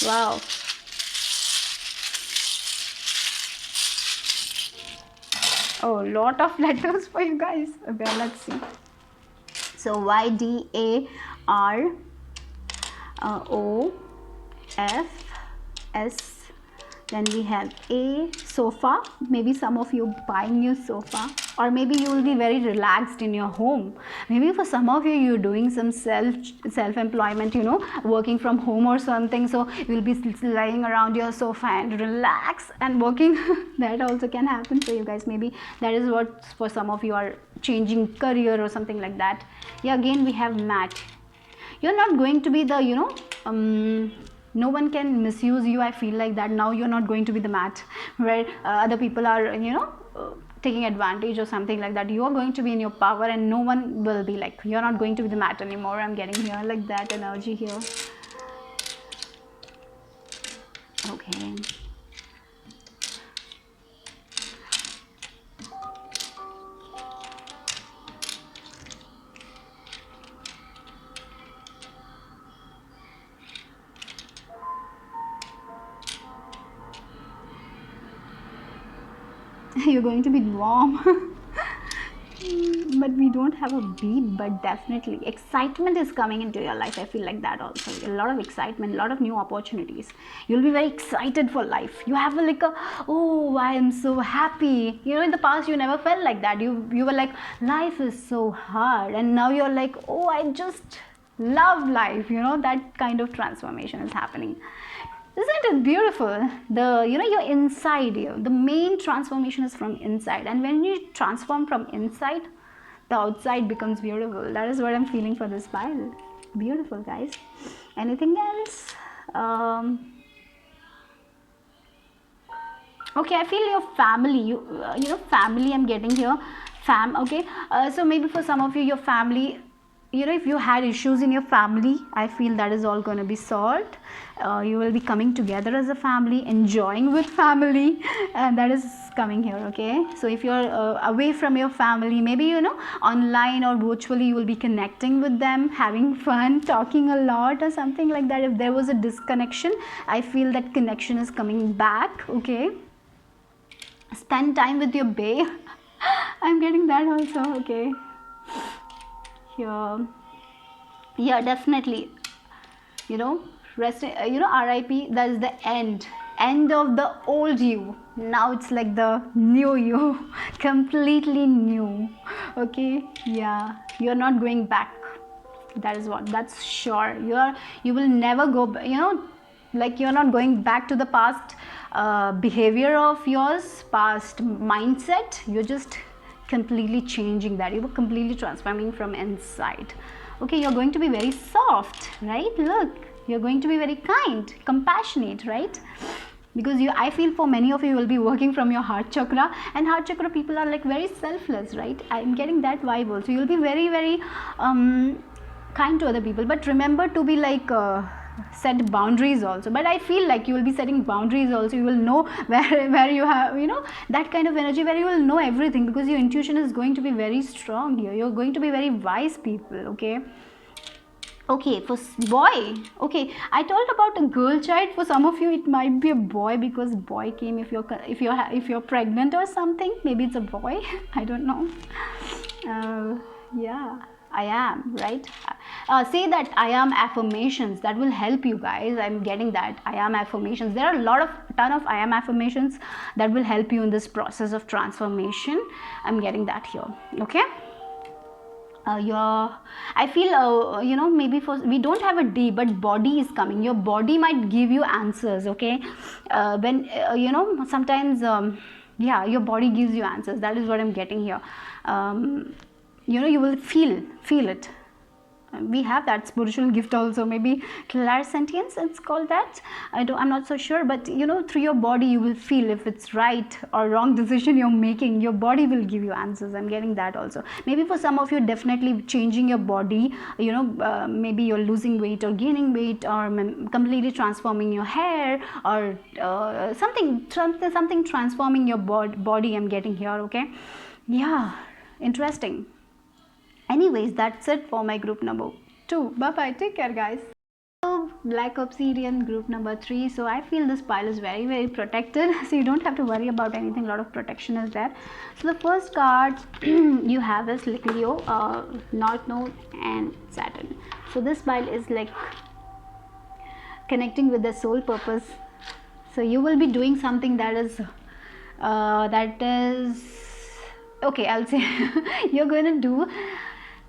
Wow. Oh, lot of letters for you guys. Okay, let's see. So YDAR OFS. Then we have A, sofa. Maybe some of you buying new sofa, or maybe you will be very relaxed in your home. Maybe for some of you, you're doing some self-employment, you know, working from home or something. So you'll be lying around your sofa and relax and working. That also can happen for you guys. Maybe that is what for some of you are changing career or something like that. Yeah, again we have mat. You're not going to be the, you know, no one can misuse you. I feel like that now you're not going to be the mat where other people are, you know, taking advantage or something like that. You are going to be in your power, and no one will be like, you're not going to be the mat anymore. I'm getting here like that energy here. Okay. You're going to be warm. But we don't have a beat, but definitely excitement is coming into your life. I feel like that also. A lot of excitement, a lot of new opportunities. You'll be very excited for life. You have oh, I am so happy. You know, in the past you never felt like that. You were like, life is so hard, and now you're like, oh, I just love life. You know, that kind of transformation is happening. Isn't it beautiful? Your inside, the main transformation is from inside, and when you transform from inside, the outside becomes beautiful. That is what I'm feeling for this pile. Beautiful, guys. Anything else? Okay, I feel your family. You know, family. I'm getting here. Okay. So maybe for some of you, your family. You know, if you had issues in your family, I feel that is all going to be solved. You will be coming together as a family, enjoying with family, and that is coming here. Okay, so if you're away from your family, maybe, you know, online or virtually, you will be connecting with them, having fun, talking a lot or something like that. If there was a disconnection, I feel that connection is coming back. Okay, spend time with your babe. I'm getting that also. Okay, here, yeah, definitely, you know, rest, you know, RIP, that is the end of the old you. Now it's like the new you. Completely new. Okay, yeah, you're not going back. That is what, that's sure. You will never go, you know, like you're not going back to the past behavior of yours, past mindset. You're just completely changing that. You were completely transforming from inside. Okay, you're going to be very soft, right? Look, you're going to be very kind, compassionate, right? Because I feel for many of you will be working from your heart chakra, and heart chakra people are like very selfless, right? I'm getting that vibe also. You'll be very, very kind to other people, but remember to be like set boundaries also. But I feel like you will be setting boundaries also. You will know where you have, you know, that kind of energy where you will know everything, because your intuition is going to be very strong here. You're going to be very wise people. Okay, okay, for boy, okay, I told about a girl child. For some of you it might be a boy, because boy came. If you're pregnant or something, maybe it's a boy. I don't know. Yeah, I am, right? Say that I am affirmations. That will help you guys. I'm getting that. I am affirmations. There are a ton of I am affirmations that will help you in this process of transformation. I'm getting that here. Okay. your, I feel, maybe for, we don't have a D, but body is coming. Your body might give you answers, okay? When sometimes, yeah, your body gives you answers. That is what I'm getting here. You will feel it. We have that spiritual gift also, maybe clairsentience it's called that. I'm not so sure, but through your body you will feel if it's right or wrong decision you're making. Your body will give you answers. I'm getting that also. Maybe for some of you, definitely changing your body, maybe you're losing weight or gaining weight, or completely transforming your hair, or something transforming your body. I'm getting here, okay? Yeah, interesting. Anyways, that's it for my group number 2. Bye bye, take care guys. So, Black Obsidian group number 3. So I feel this pile is very, very protected, so you don't have to worry about anything. A lot of protection is there. So the first card you have is Leo, North Node and Saturn. So this pile is like connecting with the soul purpose. So you will be doing something that is okay, I'll say you're going to do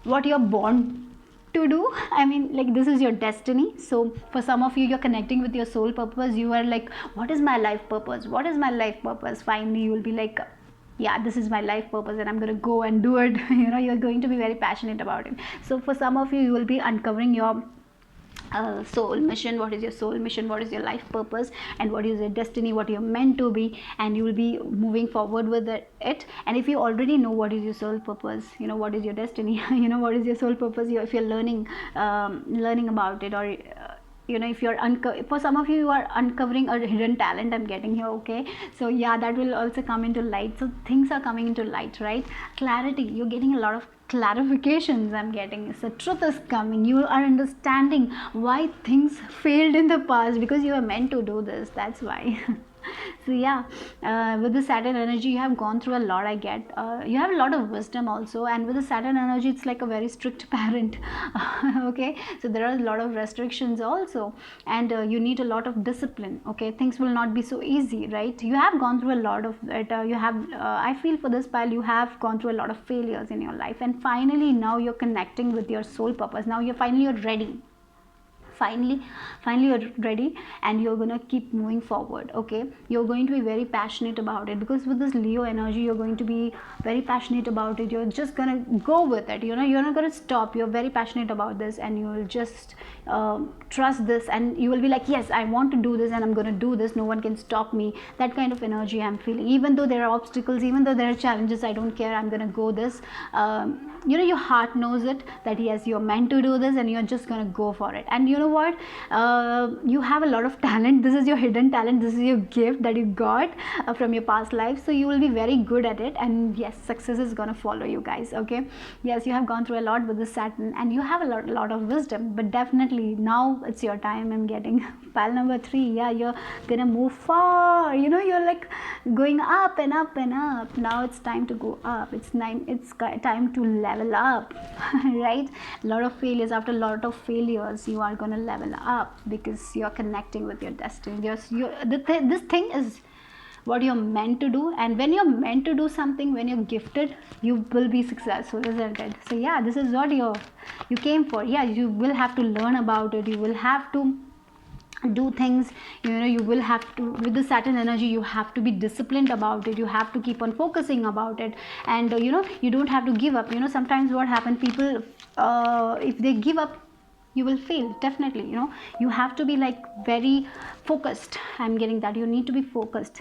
what you're born to do. I mean, like, this is your destiny. So for some of you, you're connecting with your soul purpose. You are like, what is my life purpose? What is my life purpose? Finally you will be like, yeah, this is my life purpose and I'm going to go and do it. You're going to be very passionate about it. So for some of you, you will be uncovering your soul mission. What is your soul mission? What is your life purpose? And what is your destiny? What you're meant to be? And you will be moving forward with it. And if you already know what is your soul purpose, what is your destiny, what is your soul purpose, if you're learning about it, or if you're for some of you, you are uncovering a hidden talent. I'm getting here, okay? So yeah, that will also come into light. So things are coming into light, right? Clarity, you're getting a lot of clarifications. I'm getting, so truth is coming. You are understanding why things failed in the past, because you are meant to do this. That's why. So yeah, with the Saturn energy, you have gone through a lot. I get you have a lot of wisdom also, and with the Saturn energy, it's like a very strict parent. Okay, so there are a lot of restrictions also, and you need a lot of discipline. Okay, things will not be so easy, right? You have gone through a lot of it. You have I feel for this pile, you have gone through a lot of failures in your life, and finally now you're connecting with your soul purpose. Now you're ready. Finally you're ready, and you're gonna keep moving forward. Okay, you're going to be very passionate about it, because with this Leo energy, you're going to be very passionate about it. You're just gonna go with it. You're not gonna stop. You're very passionate about this, and you will just trust this, and you will be like, yes, I want to do this, and I'm gonna do this. No one can stop me. That kind of energy I'm feeling. Even though there are obstacles, even though there are challenges, I don't care. I'm gonna go this. Your heart knows it, that yes, you're meant to do this, and you're just gonna go for it. And you know what, you have a lot of talent. This is your hidden talent. This is your gift that you got from your past life. So you will be very good at it, and yes, success is gonna follow you guys. Okay, yes, you have gone through a lot with the Saturn, and you have a lot of wisdom, but definitely now it's your time. I'm getting pile number 3. Yeah, you're gonna move far. You're like going up and up and up. Now it's time to go up. It's time to level up. Right? A lot of failures. After a lot of failures, you are gonna level up, because you're connecting with your destiny. This thing is what you're meant to do, and when you're meant to do something, when you're gifted, you will be successful, isn't it? So yeah, this is what you came for. Yeah, you will have to learn about it. You will have to do things. You will have to, with the Saturn energy, you have to be disciplined about it. You have to keep on focusing about it, and you don't have to give up. Sometimes what happens, people if they give up, you will fail. Definitely, you have to be like very focused. I'm getting that. You need to be focused.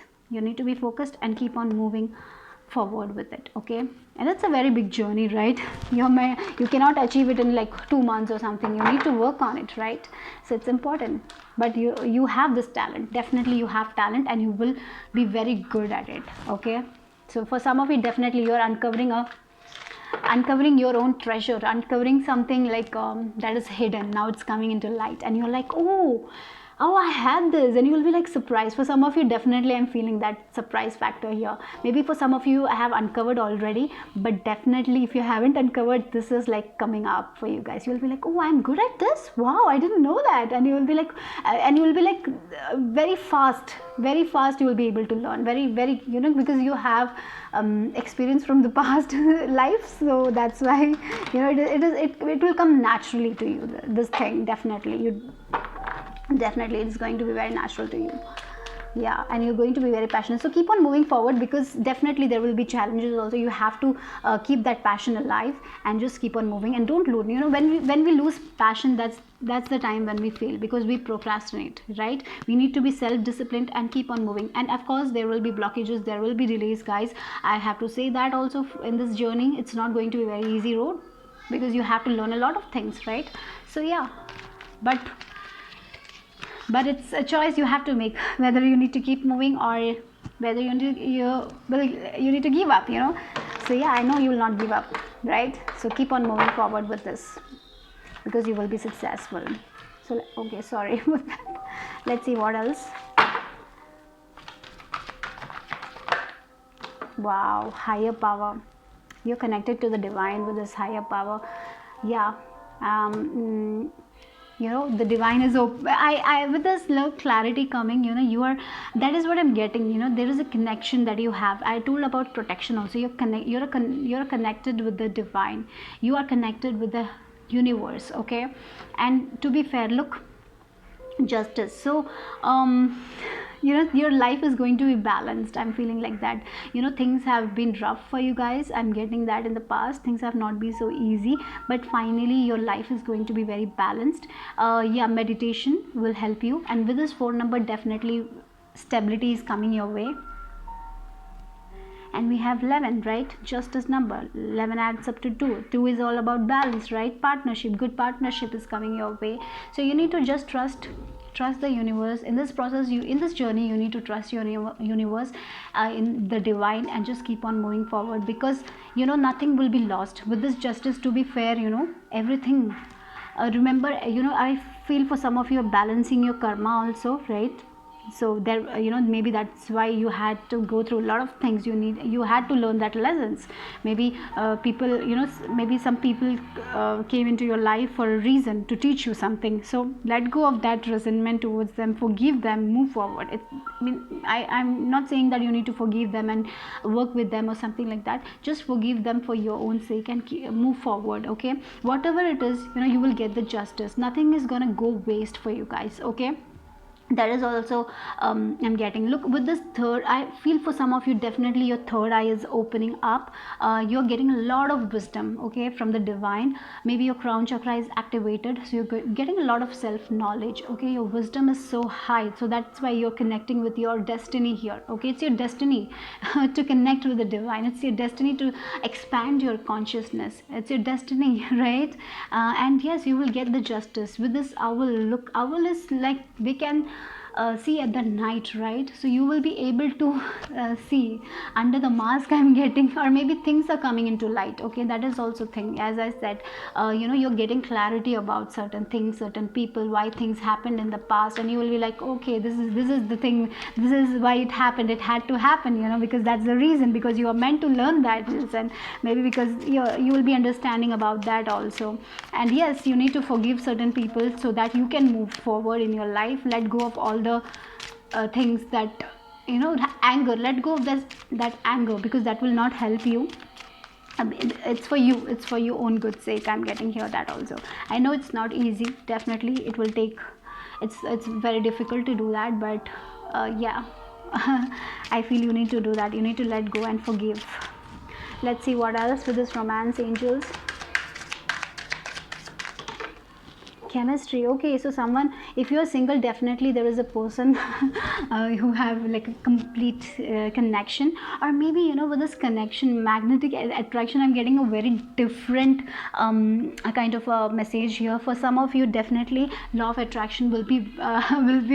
And keep on moving forward with it. Okay, and it's a very big journey, right? You cannot achieve it in like 2 months or something. You need to work on it, right? So it's important. But you have this talent. Definitely you have talent, and you will be very good at it. Okay, so for some of you, definitely you're uncovering your own treasure, uncovering something like that is hidden. Now it's coming into light, and you're like, oh, oh, I had this, and you will be like surprised. For some of you, definitely I'm feeling that surprise factor here. Maybe for some of you I have uncovered already, but definitely if you haven't uncovered, this is like coming up for you guys. You'll be like, oh, I'm good at this, wow, I didn't know that. And you will be like very fast, very fast you will be able to learn, very, you know, because you have experience from the past life. So that's why, you know, it will come naturally to you, this thing. Definitely it's going to be very natural to you. Yeah, and you're going to be very passionate. So keep on moving forward, because definitely there will be challenges also. You have to keep that passion alive and just keep on moving, and don't lose. You know, when we lose passion, that's the time when we fail, because we procrastinate, right? We need to be self-disciplined and keep on moving. And of course there will be blockages, there will be delays, guys. I have to say that also, in this journey it's not going to be a very easy road, because you have to learn a lot of things, right? So yeah, but it's a choice you have to make, whether you need to keep moving or whether you need to give up, you know. So yeah, I know you will not give up, right? So keep on moving forward with this, because you will be successful. So okay, sorry about that. Let's see what else. Wow, higher power. You're connected to the divine with this higher power. Yeah. You know, the divine is open. I with this love clarity coming, you know, you are, that is what I'm getting. You know, there is a connection that you have. I told about protection also. You're connected with the divine, you are connected with the universe, okay? And to be fair, look, justice. So you know, your life is going to be balanced. I'm feeling like that. You know, things have been rough for you guys. I'm getting that in the past. Things have not been so easy, but finally your life is going to be very balanced. Yeah, meditation will help you. And with this 4 number, definitely stability is coming your way. And we have 11, right? Justice number. 11 adds up to 2. 2 is all about balance, right? Partnership. Good partnership is coming your way. So you need to just trust the universe in this process. In this journey, you need to trust your universe, in the divine, and just keep on moving forward, because you know, nothing will be lost with this justice. To be fair, you know, everything, remember, you know, I feel for some of you are balancing your karma also, right? So there, you know, maybe that's why you had to go through a lot of things. You had to learn that lessons. Maybe people, you know, maybe some people came into your life for a reason, to teach you something. So let go of that resentment towards them, forgive them, move forward. I'm not saying that you need to forgive them and work with them or something like that. Just forgive them for your own sake and move forward, okay? Whatever it is, you know, you will get the justice. Nothing is gonna go waste for you guys, okay? That is also I'm getting. Look, with this third, I feel for some of you, definitely your third eye is opening up. You're getting a lot of wisdom, okay, from the divine. Maybe your crown chakra is activated, so you're getting a lot of self knowledge, okay? Your wisdom is so high, so that's why you're connecting with your destiny here, okay? It's your destiny to connect with the divine. It's your destiny to expand your consciousness. It's your destiny, right? And yes, you will get the justice with this owl. Look, owl is like, they can see at the night, right? So you will be able to see under the mask, I'm getting, or maybe things are coming into light, okay? That is also thing. As I said, you know, you're getting clarity about certain things, certain people, why things happened in the past, and you will be like, okay, this is the thing, this is why it happened, it had to happen, you know, because that's the reason, because you are meant to learn that. And maybe because you will be understanding about that also. And yes, you need to forgive certain people so that you can move forward in your life. Let go of all the things that, you know, anger. Let go of that anger, because that will not help you. It's for you, it's for your own good sake. I'm getting here that also. I know it's not easy, definitely it will take, it's very difficult to do that, but yeah, I feel you need to do that. You need to let go and forgive. Let's see what else with this romance, angels. Chemistry. Okay, so someone, if you're single, definitely there is a person who have like a complete connection. Or maybe, you know, with this connection, magnetic attraction, I'm getting a very different kind of a message here. For some of you, definitely law of attraction will be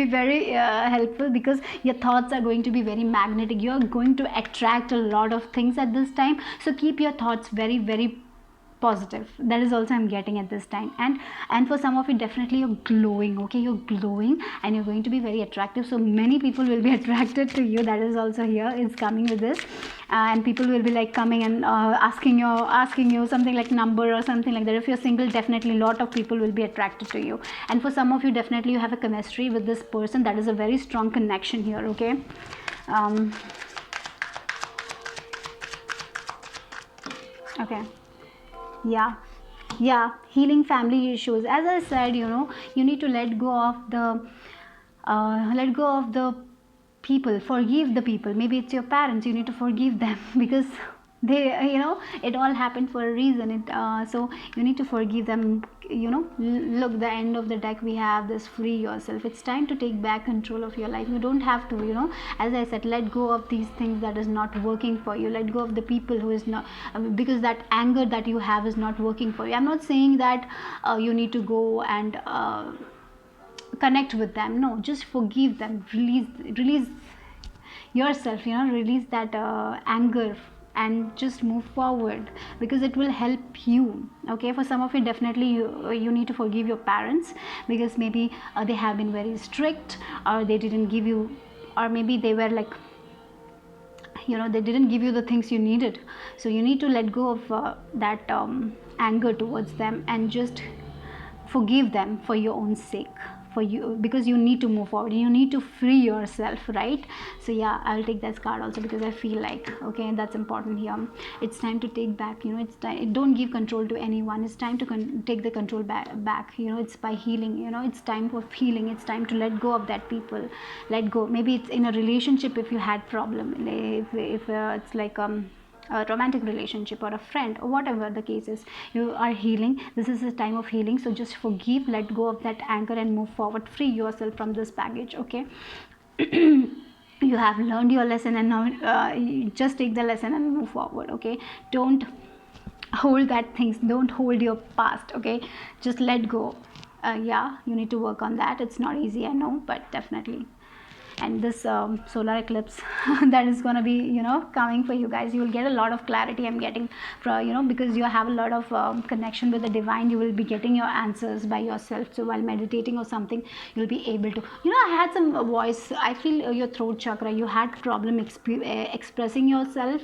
very helpful, because your thoughts are going to be very magnetic. You're going to attract a lot of things at this time. So keep your thoughts very, very positive. That is also I'm getting at this time. And for some of you, definitely you're glowing. Okay, you're glowing and you're going to be very attractive, so many people will be attracted to you. That is also here, it's coming with this. And people will be like coming and asking you something like number or something like that. If you're single, definitely a lot of people will be attracted to you. And for some of you, definitely you have a chemistry with this person. That is a very strong connection here. Okay, okay, yeah, healing family issues. As I said, you need to let go of the people. Forgive the people. Maybe it's your parents, you need to forgive them because they, it all happened for a reason. So you need to forgive them. Look, the end of the deck, we have this: free yourself. It's time to take back control of your life. You don't have to, as I said, let go of these things that is not working for you. Let go of the people who is not, because that anger that you have is not working for you. I'm not saying that you need to go and connect with them. No, just forgive them. Release yourself, release that anger, and just move forward, because it will help you. Okay, for some of you, definitely you need to forgive your parents, because maybe they have been very strict, or they didn't give you, or maybe they were like, they didn't give you the things you needed. So you need to let go of that anger towards them, and just forgive them for your own sake, for you, because you need to move forward. You need to free yourself, right? So yeah, I'll take this card also, because I feel like, okay, that's important here. It's time to take back, it's time. Don't give control to anyone. It's time to take the control back. It's by healing. It's time for healing. It's time to let go of that people. Let go. Maybe it's in a relationship. If you had problem, if it's like a romantic relationship, or a friend, or whatever the case is, you are healing. This is a time of healing. So just forgive, let go of that anger, and move forward. Free yourself from this baggage. Okay. You have learned your lesson, and now you just take the lesson and move forward. Okay, don't hold that things, don't hold your past. Okay, just let go. Yeah, you need to work on that. It's not easy, I know, but definitely. And this solar eclipse that is going to be coming for you guys. You will get a lot of clarity, I'm getting, from because you have a lot of connection with the divine. You will be getting your answers by yourself. So while meditating or something, you'll be able to, I had some voice, I feel your throat chakra, you had problem expressing yourself,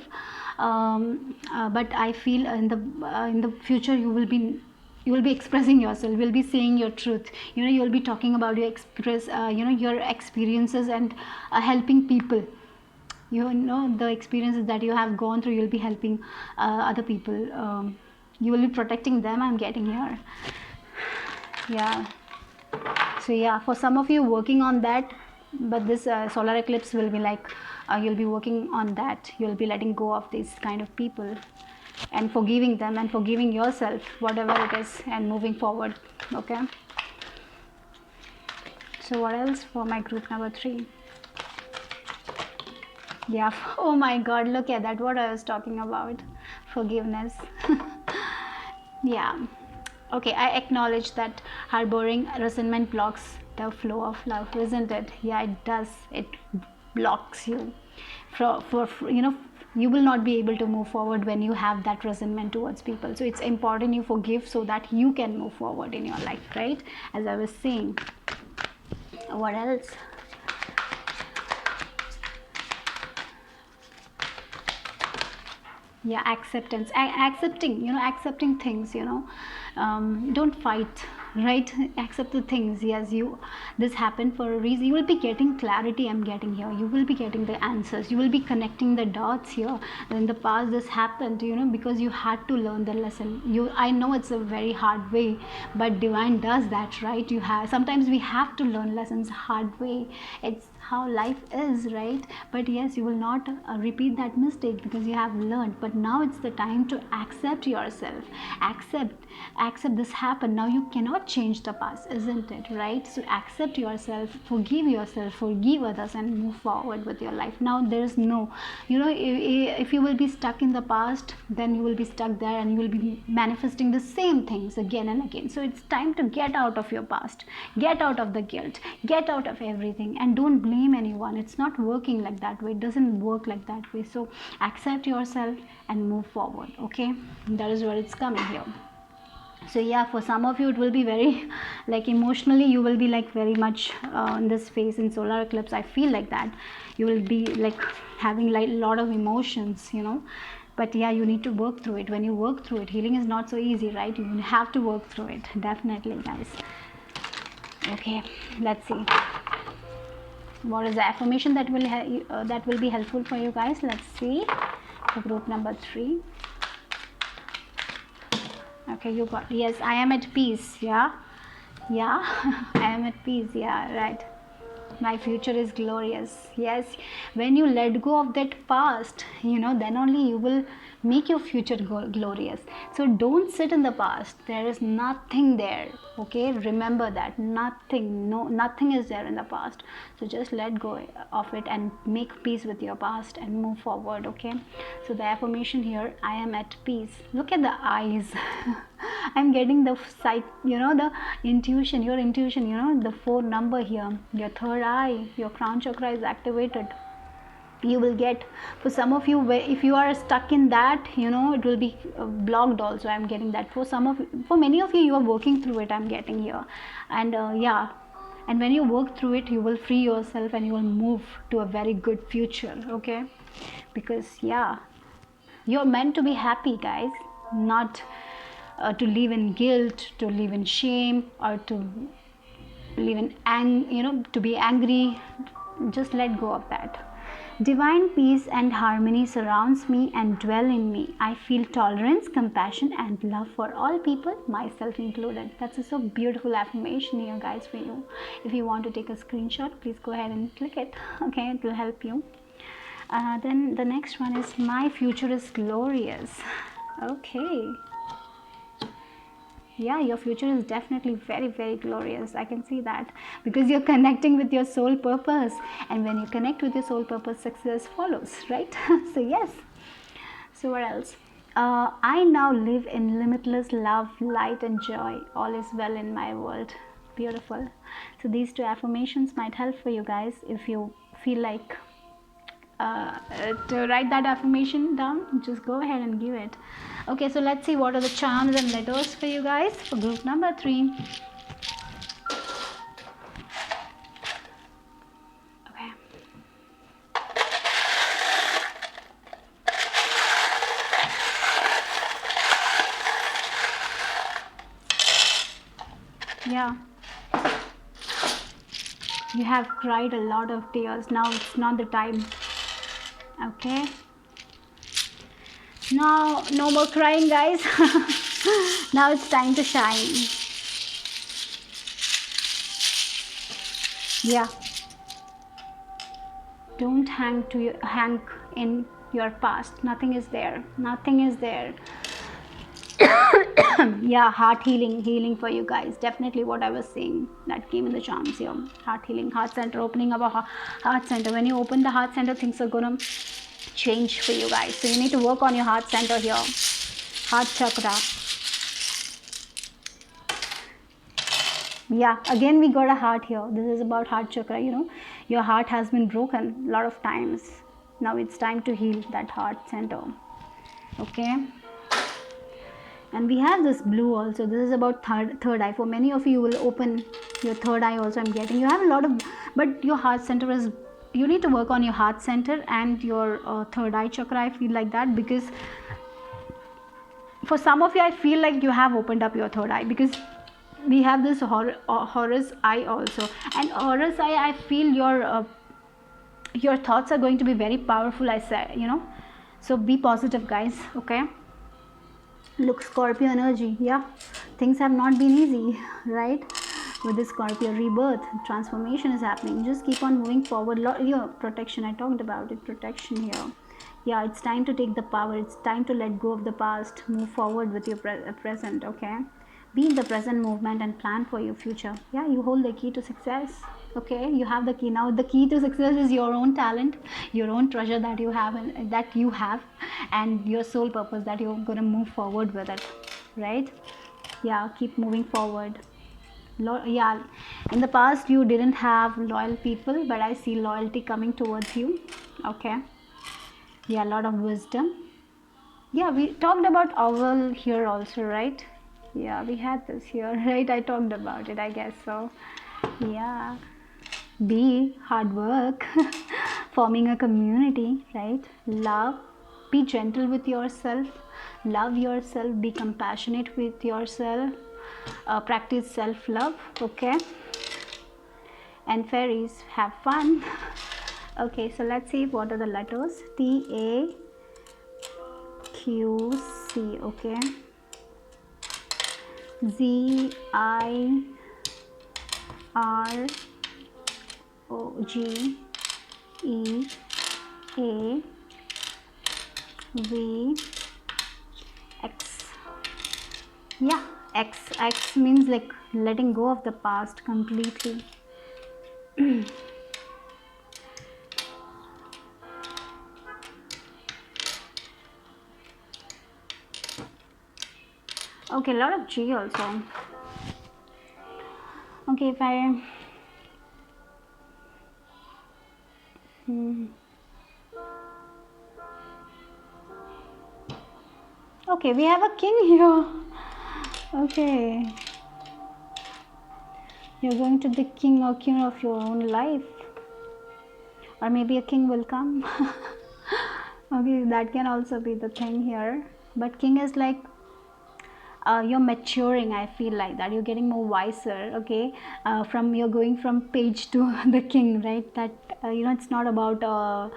but I feel in the future you will be expressing yourself. You'll be saying your truth. You'll be talking about your your experiences, and helping people. The experiences that you have gone through, you'll be helping other people. You will be protecting them, I'm getting here. Yeah. So yeah, for some of you, working on that. But this solar eclipse will be like, you'll be working on that. You'll be letting go of these kind of people, and forgiving them, and forgiving yourself, whatever it is, and moving forward. Okay, so what else for my group number 3? Yeah, oh my god, look at that, what I was talking about, forgiveness. Yeah, okay, I acknowledge that harboring resentment blocks the flow of love, isn't it? Yeah, it does. It blocks you for you will not be able to move forward when you have that resentment towards people. So it's important you forgive, so that you can move forward in your life, right? As I was saying. What else? Yeah, acceptance. Accepting things. Don't fight, right? Accept the things. Yes, this happened for a reason. You will be getting clarity, I'm getting here. You will be getting the answers. You will be connecting the dots here. In the past this happened, because you had to learn the lesson. I know it's a very hard way, but divine does that, right? Sometimes we have to learn lessons hard way. It's how life is, right? But yes, you will not repeat that mistake, because you have learned. But now it's the time to accept yourself. Accept this happened. Now you cannot change the past, isn't it, right? So accept yourself, forgive others, and move forward with your life. Now there's no, if you will be stuck in the past, then you will be stuck there, and you will be manifesting the same things again and again. So it's time to get out of your past, get out of the guilt, get out of everything, and don't blame blame anyone. It's not working like that way. It doesn't work like that way. So accept yourself and move forward. Okay, that is where it's coming here. So yeah, for some of you it will be very like emotionally you will be like very much in this phase in solar eclipse. I feel like that you will be like having like a lot of emotions, you know. But yeah, you need to work through it. When you work through it, healing is not so easy, right? You have to work through it, definitely, guys. Okay, let's see what is the affirmation that will be helpful for you guys. Let's see for group number 3. Okay, you got, yes, I am at peace. Yeah, I am at peace. Yeah, right. My future is glorious. Yes, when you let go of that past, you know, then only you will make your future glorious. So don't sit in the past. There is nothing there. Okay, remember that. Nothing is there in the past. So just let go of it and make peace with your past and move forward. Okay, so the affirmation here, I am at peace. Look at the eyes. I'm getting the sight, you know, the intuition, your intuition, you know, the 4 number here, your third eye, your crown chakra is activated. You will get, for some of you, if you are stuck in that, you know, it will be blocked also. I'm getting that. For many of you, you are working through it, I'm getting here. And yeah, and when you work through it, you will free yourself and you will move to a very good future. Okay, because yeah, you're meant to be happy, guys, not to live in guilt, to live in shame, or to live in you know, to be angry. Just let go of that. Divine peace and harmony surrounds me and dwell in me. I feel tolerance, compassion, and love for all people, myself included. That's a so beautiful affirmation here, guys, for you. If you want to take a screenshot, please go ahead and click it. Okay, it will help you. Then the next one is, my future is glorious. Okay. Yeah, your future is definitely very, very glorious. I can see that, because you're connecting with your soul purpose, and when you connect with your soul purpose, success follows, right? So yes. So what else? I now live in limitless love, light, and joy. All is well in my world. Beautiful. So these 2 affirmations might help for you guys if you feel like to write that affirmation down. Just go ahead and give it. Okay, so let's see what are the charms and letters for you guys for group number 3. Okay. Yeah, you have cried a lot of tears. Now it's not the time. Okay, now no more crying, guys. Now it's time to shine. Yeah, don't hang in your past. Nothing is there. Yeah, heart healing for you guys. Definitely what I was saying, that came in the charms here. Heart healing, heart center, opening up a heart center. When you open the heart center, things are gonna change for you guys. So you need to work on your heart center here, heart chakra. Yeah, again we got a heart here. This is about heart chakra. You know, your heart has been broken a lot of times. Now it's time to heal that heart center. Okay, and we have this blue also. This is about third eye. For many of you will open your third eye also, I'm getting. You have a lot of, but your heart center is, you need to work on your heart center and your third eye chakra. I feel like that, because for some of you, I feel like you have opened up your third eye, because we have this Horus eye also. And Horus eye, I feel your thoughts are going to be very powerful, I say, you know. So be positive, guys. Okay, look, Scorpio energy. Yeah, things have not been easy, right? With this Scorpio rebirth, transformation is happening. Just keep on moving forward. Your protection, I talked about it, protection here. Yeah, it's time to take the power. It's time to let go of the past, move forward with your present. Okay, be in the present movement and plan for your future. Yeah, you hold the key to success. Okay, you have the key. Now the key to success is your own talent, your own treasure that you have, and your soul purpose that you're going to move forward with it, right? Yeah, keep moving forward. Yeah, in the past you didn't have loyal people, but I see loyalty coming towards you. Okay. Yeah, a lot of wisdom. Yeah, we talked about owl here also, right? Yeah, we had this here, right? I talked about it, I guess so. Yeah, be hard work, forming a community, right? Love, be gentle with yourself, love yourself, be compassionate with yourself, practice self-love, okay? And fairies, have fun. Okay, so let's see what are the letters. T A Q C, okay? Z I R O G E A V X. Yeah, X means like letting go of the past completely. Okay, a lot of G also. Okay, if I okay, we have a king here. Okay, you're going to the king or queen of your own life, or maybe a king will come. Okay, that can also be the thing here, but king is like you're maturing. I feel like that you're getting more wiser. Okay, from you're going from page to the king, right? That it's not about a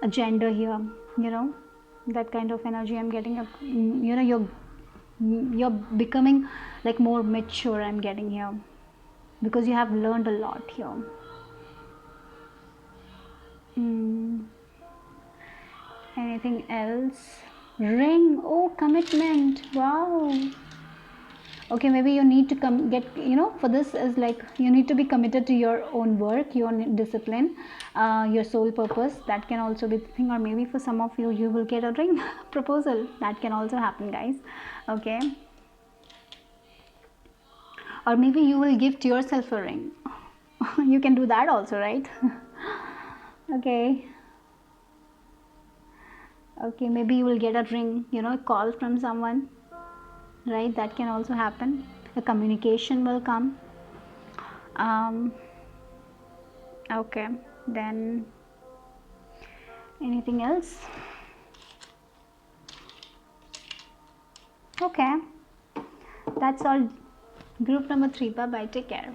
gender here, that kind of energy I'm getting. You're becoming like more mature, I'm getting here, because you have learned a lot here. Anything else? Ring. Oh, commitment. Wow. Okay, maybe you need to for this is like you need to be committed to your own work, your own discipline, your sole purpose. That can also be the thing. Or maybe for some of you, you will get a ring proposal. That can also happen, guys. Okay, or maybe you will gift yourself a ring. You can do that also, right? Okay. Okay, maybe you will get a ring, a call from someone, right? That can also happen. A communication will come. Okay, then anything else? Okay, that's all. Group number 3. Bye bye, take care.